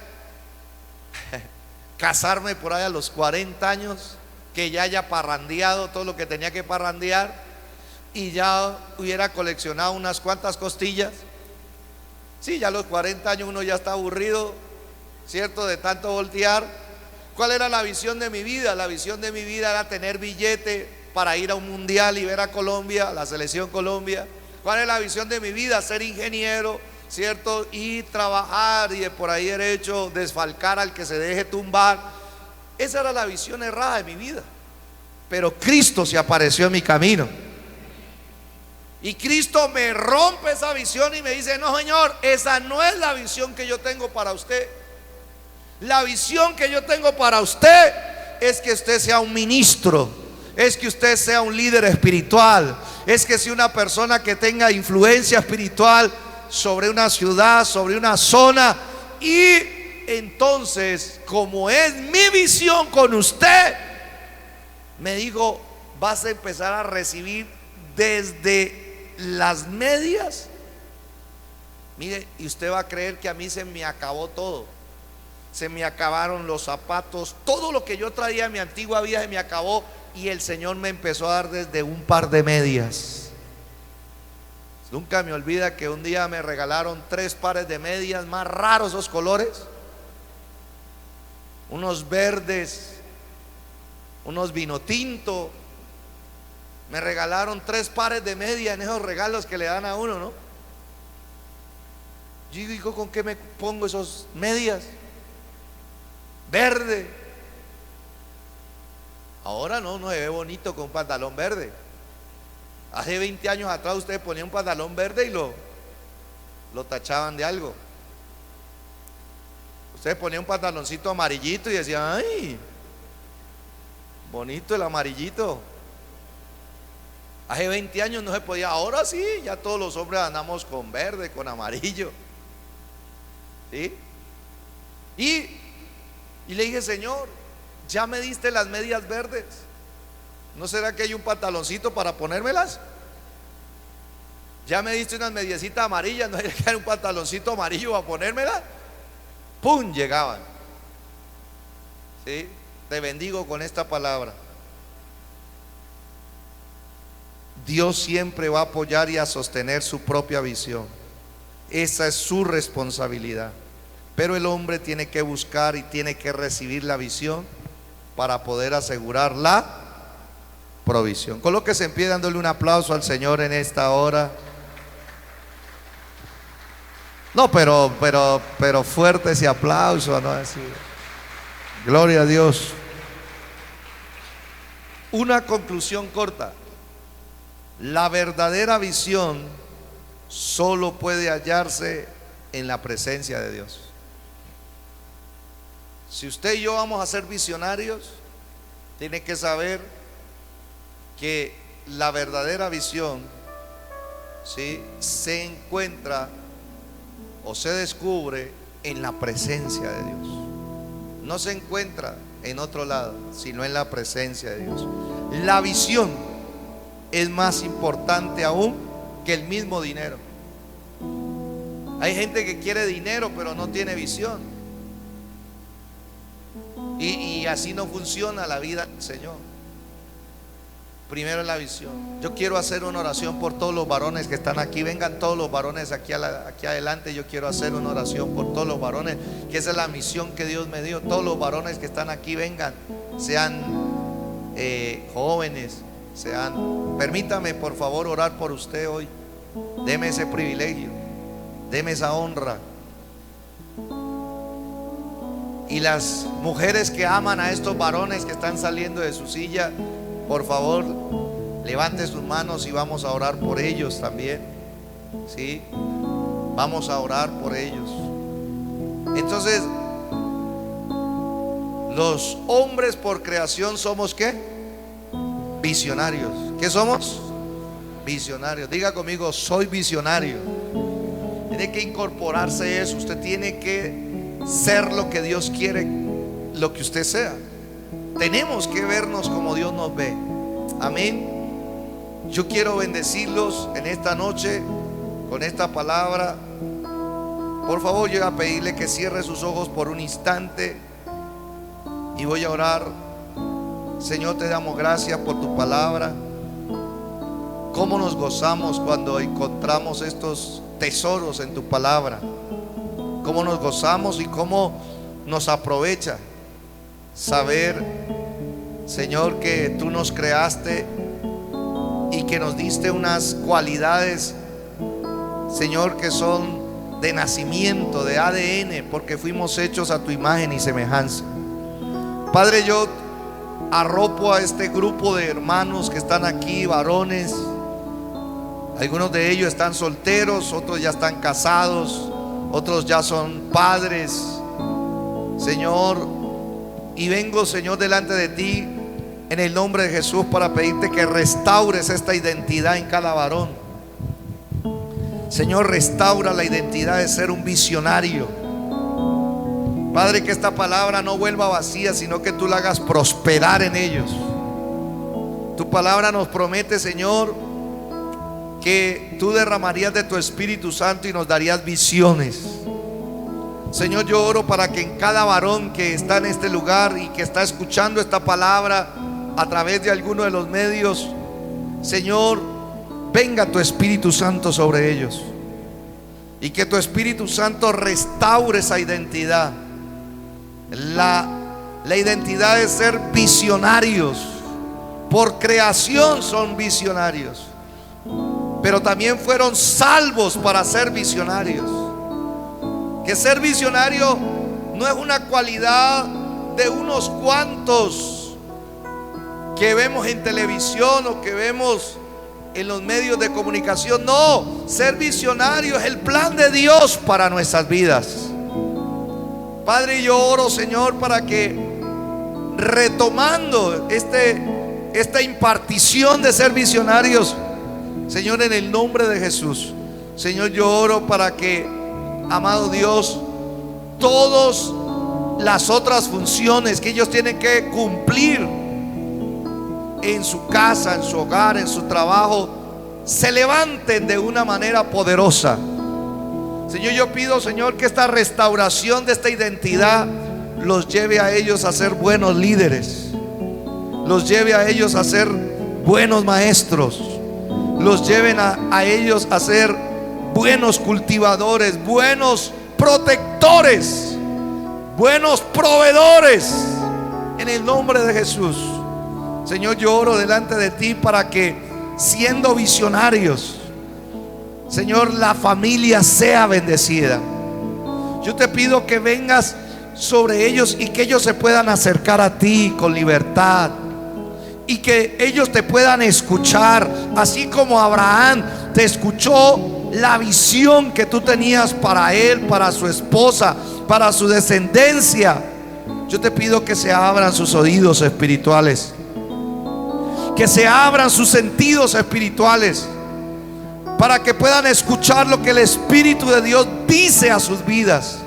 casarme por ahí a los 40 años, que ya haya parrandeado todo lo que tenía que parrandear y ya hubiera coleccionado unas cuantas costillas. Sí, ya a los 40 años uno ya está aburrido, ¿cierto? De tanto voltear. ¿Cuál era la visión de mi vida? La visión de mi vida era tener billete para ir a un mundial y ver a Colombia, a la selección Colombia. ¿Cuál es la visión de mi vida? Ser ingeniero, ¿cierto? Y trabajar y de por ahí derecho desfalcar al que se deje tumbar. Esa era la visión errada de mi vida. Pero Cristo se apareció en mi camino. Y Cristo me rompe esa visión y me dice: no, señor, esa no es la visión que yo tengo para usted. La visión que yo tengo para usted es que usted sea un ministro, es que usted sea un líder espiritual, es que sea una persona que tenga influencia espiritual sobre una ciudad, sobre una zona. Y entonces, como es mi visión con usted, me dijo: vas a empezar a recibir desde las medias. Mire, y usted va a creer que a mí se me acabó todo. Se me acabaron los zapatos, todo lo que yo traía de mi antigua vida se me acabó. Y el Señor me empezó a dar desde un par de medias. Nunca me olvida que un día me regalaron 3 pares de medias, más raros esos colores, unos verdes, unos vino tinto. Me regalaron 3 pares de medias en esos regalos que le dan a uno, ¿no? Yo digo: ¿con qué me pongo esos medias? Verde. Ahora no se ve bonito con un pantalón verde. Hace 20 años atrás usted ponía un pantalón verde y lo tachaban de algo. Usted ponía un pantaloncito amarillito y decía: ay, bonito el amarillito. Hace 20 años no se podía. Ahora sí, ya todos los hombres andamos con verde, con amarillo. ¿Sí? Y le dije: Señor, ya me diste las medias verdes, ¿no será que hay un pantaloncito para ponérmelas? Ya me diste unas mediecitas amarillas, ¿no será que hay un pantaloncito amarillo para ponérmelas? ¡Pum! Llegaban. ¿Sí? Te bendigo con esta palabra. Dios siempre va a apoyar y a sostener su propia visión. Esa es su responsabilidad. Pero el hombre tiene que buscar y tiene que recibir la visión para poder asegurar la provisión. Colóquese en pie dándole un aplauso al Señor en esta hora. No, pero fuerte ese aplauso, ¿no? Así. Gloria a Dios. Una conclusión corta. La verdadera visión solo puede hallarse en la presencia de Dios. Si usted y yo vamos a ser visionarios, tiene que saber que la verdadera visión, ¿sí?, se encuentra o se descubre en la presencia de Dios. No se encuentra en otro lado, sino en la presencia de Dios. La visión es más importante aún que el mismo dinero. Hay gente que quiere dinero pero no tiene visión. Y así no funciona la vida del Señor. Primero es la visión. Yo quiero hacer una oración por todos los varones que están aquí. Vengan todos los varones aquí adelante. Yo quiero hacer una oración por todos los varones, que esa es la misión que Dios me dio. Todos los varones que están aquí, vengan. Sean jóvenes, permítame por favor orar por usted hoy. Deme ese privilegio, deme esa honra. Y las mujeres que aman a estos varones que están saliendo de su silla, por favor, levante sus manos y vamos a orar por ellos también. ¿Sí? Vamos a orar por ellos. Entonces, los hombres por creación somos ¿qué? Visionarios. ¿Qué somos? Visionarios. Diga conmigo: soy visionario. Tiene que incorporarse eso. Usted tiene que ser lo que Dios quiere lo que usted sea. Tenemos que vernos como Dios nos ve. Amén. Yo quiero bendecirlos en esta noche con esta palabra. Por favor, yo voy a pedirle que cierre sus ojos por un instante y voy a orar. Señor, te damos gracias por tu palabra. Cómo nos gozamos cuando encontramos estos tesoros en tu palabra. Cómo nos gozamos y cómo nos aprovecha saber, Señor, que tú nos creaste y que nos diste unas cualidades, Señor, que son de nacimiento, de ADN, porque fuimos hechos a tu imagen y semejanza. Padre, yo arropo a este grupo de hermanos que están aquí, varones. Algunos de ellos están solteros, otros ya están casados, otros ya son padres, Señor. Y vengo, Señor, delante de ti en el nombre de Jesús para pedirte que restaures esta identidad en cada varón. Señor, restaura la identidad de ser un visionario. Padre, que esta palabra no vuelva vacía, sino que tú la hagas prosperar en ellos. Tu palabra nos promete, Señor, que tú derramarías de tu Espíritu Santo y nos darías visiones. Señor, yo oro para que en cada varón que está en este lugar y que está escuchando esta palabra a través de alguno de los medios, Señor, venga tu Espíritu Santo sobre ellos y que tu Espíritu Santo restaure esa identidad. La identidad de ser visionarios. Por creación son visionarios, pero también fueron salvos para ser visionarios. Que ser visionario no es una cualidad de unos cuantos que vemos en televisión o que vemos en los medios de comunicación. No, ser visionario es el plan de Dios para nuestras vidas. Padre, yo oro, Señor, para que retomando esta impartición de ser visionarios, Señor, en el nombre de Jesús, Señor, yo oro para que, amado Dios, todas las otras funciones que ellos tienen que cumplir en su casa, en su hogar, en su trabajo, se levanten de una manera poderosa. Señor, yo pido, Señor, que esta restauración de esta identidad los lleve a ellos a ser buenos líderes, los lleve a ellos a ser buenos maestros, los lleven a ellos a ser buenos cultivadores, buenos protectores, buenos proveedores, en el nombre de Jesús. Señor, yo oro delante de ti para que, siendo visionarios, Señor, la familia sea bendecida. Yo te pido que vengas sobre ellos y que ellos se puedan acercar a ti con libertad y que ellos te puedan escuchar, así como Abraham te escuchó la visión que tú tenías para él, para su esposa, para su descendencia. Yo te pido que se abran sus oídos espirituales, que se abran sus sentidos espirituales, para que puedan escuchar lo que el Espíritu de Dios dice a sus vidas.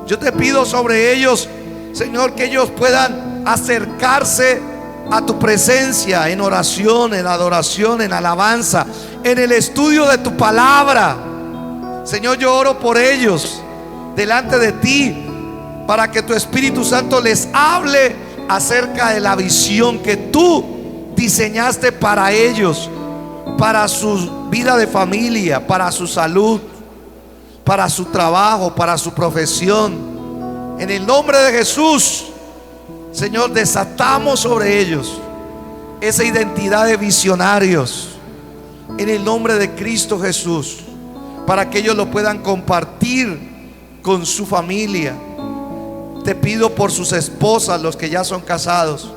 Yo te pido sobre ellos, Señor, que ellos puedan acercarse a tu presencia en oración, en adoración, en alabanza, en el estudio de tu palabra. Señor, yo oro por ellos delante de ti, para que tu Espíritu Santo les hable acerca de la visión que tú diseñaste para ellos, para su vida de familia, para su salud, para su trabajo, para su profesión. En el nombre de Jesús, Señor, desatamos sobre ellos esa identidad de visionarios, en el nombre de Cristo Jesús, para que ellos lo puedan compartir con su familia. Te pido por sus esposas, los que ya son casados.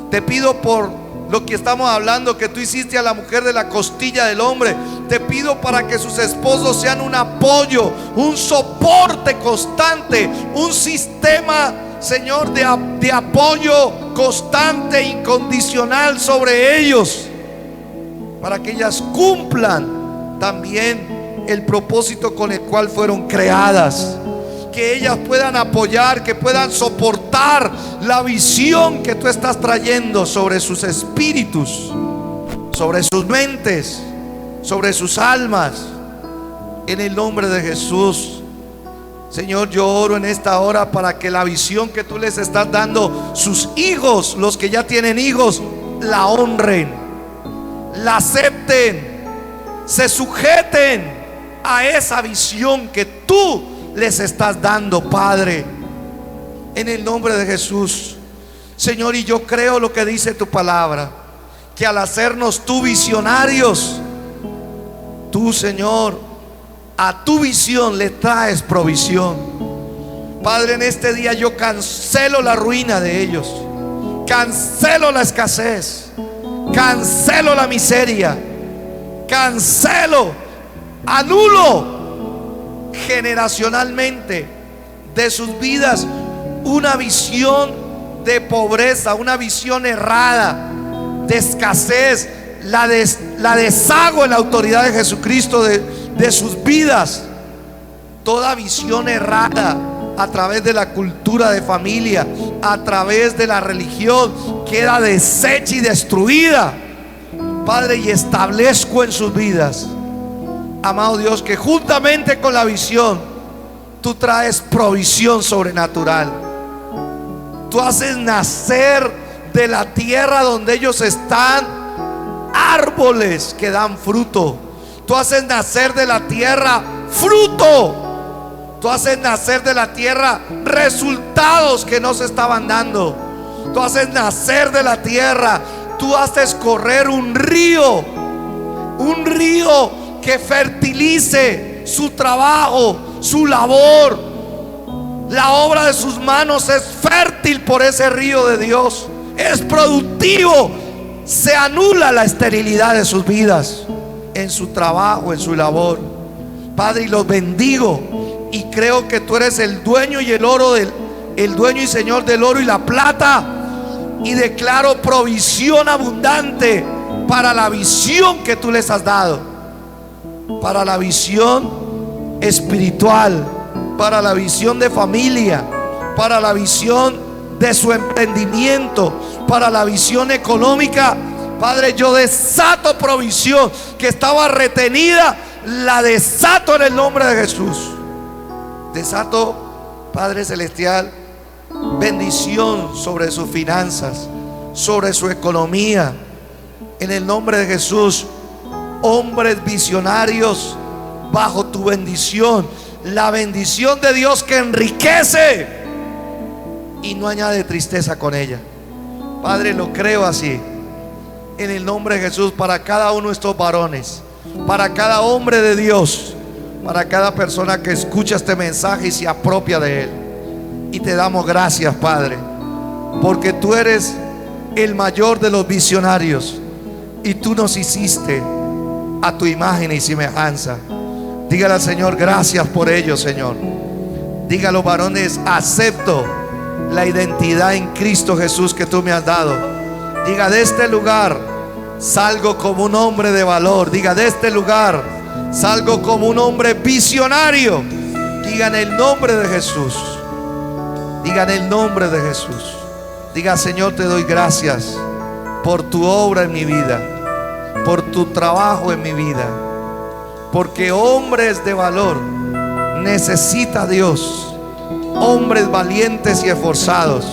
Te pido por lo que estamos hablando, que tú hiciste a la mujer de la costilla del hombre. Te pido para que sus esposos sean un apoyo, un soporte constante, un sistema, Señor, de apoyo constante, incondicional sobre ellos, para que ellas cumplan también el propósito con el cual fueron creadas, que ellas puedan apoyar, que puedan soportar la visión que tú estás trayendo sobre sus espíritus, sobre sus mentes, sobre sus almas. En el nombre de Jesús, Señor, yo oro en esta hora para que la visión que tú les estás dando, sus hijos, los que ya tienen hijos, la honren, la acepten, se sujeten a esa visión que tú les estás dando, Padre, en el nombre de Jesús. Señor, y yo creo lo que dice tu palabra, que al hacernos tú visionarios, tú, Señor, a tu visión le traes provisión. Padre, en este día yo cancelo la ruina de ellos, cancelo la escasez, cancelo la miseria, cancelo, anulo generacionalmente de sus vidas una visión de pobreza, una visión errada, de escasez. La deshago en la autoridad de Jesucristo de sus vidas. Toda visión errada a través de la cultura de familia, a través de la religión, queda deshecha y destruida, Padre, y establezco en sus vidas, amado Dios, que juntamente con la visión tú traes provisión sobrenatural. Tú haces nacer de la tierra donde ellos están árboles que dan fruto. Tú haces nacer de la tierra fruto. Tú haces nacer de la tierra resultados que no se estaban dando. Tú haces nacer de la tierra, tú haces correr un río que fertilice su trabajo, su labor. La obra de sus manos es fértil por ese río de Dios, es productivo. Se anula la esterilidad de sus vidas, en su trabajo, en su labor, Padre, y los bendigo. Y creo que tú eres el dueño y el dueño y Señor del oro y la plata. Y declaro provisión abundante para la visión que tú les has dado, para la visión espiritual, para la visión de familia, para la visión de su emprendimiento, para la visión económica. Padre, yo desato provisión que estaba retenida, la desato en el nombre de Jesús. Desato, Padre celestial, bendición sobre sus finanzas, sobre su economía, en el nombre de Jesús. Hombres visionarios bajo tu bendición, la bendición de Dios que enriquece y no añade tristeza con ella. Padre, lo creo así, en el nombre de Jesús, para cada uno de estos varones, para cada hombre de Dios, para cada persona que escucha este mensaje y se apropia de él. Y te damos gracias, Padre, porque tú eres el mayor de los visionarios y tú nos hiciste a tu imagen y semejanza. Dígale al Señor, gracias por ello, Señor. Diga a los varones, acepto la identidad en Cristo Jesús que tú me has dado. Diga, de este lugar salgo como un hombre de valor. Diga, de este lugar salgo como un hombre visionario. Diga, en el nombre de Jesús. Diga, en el nombre de Jesús. Diga, Señor, te doy gracias por tu obra en mi vida, por tu trabajo en mi vida, porque hombres de valor necesita Dios, hombres valientes y esforzados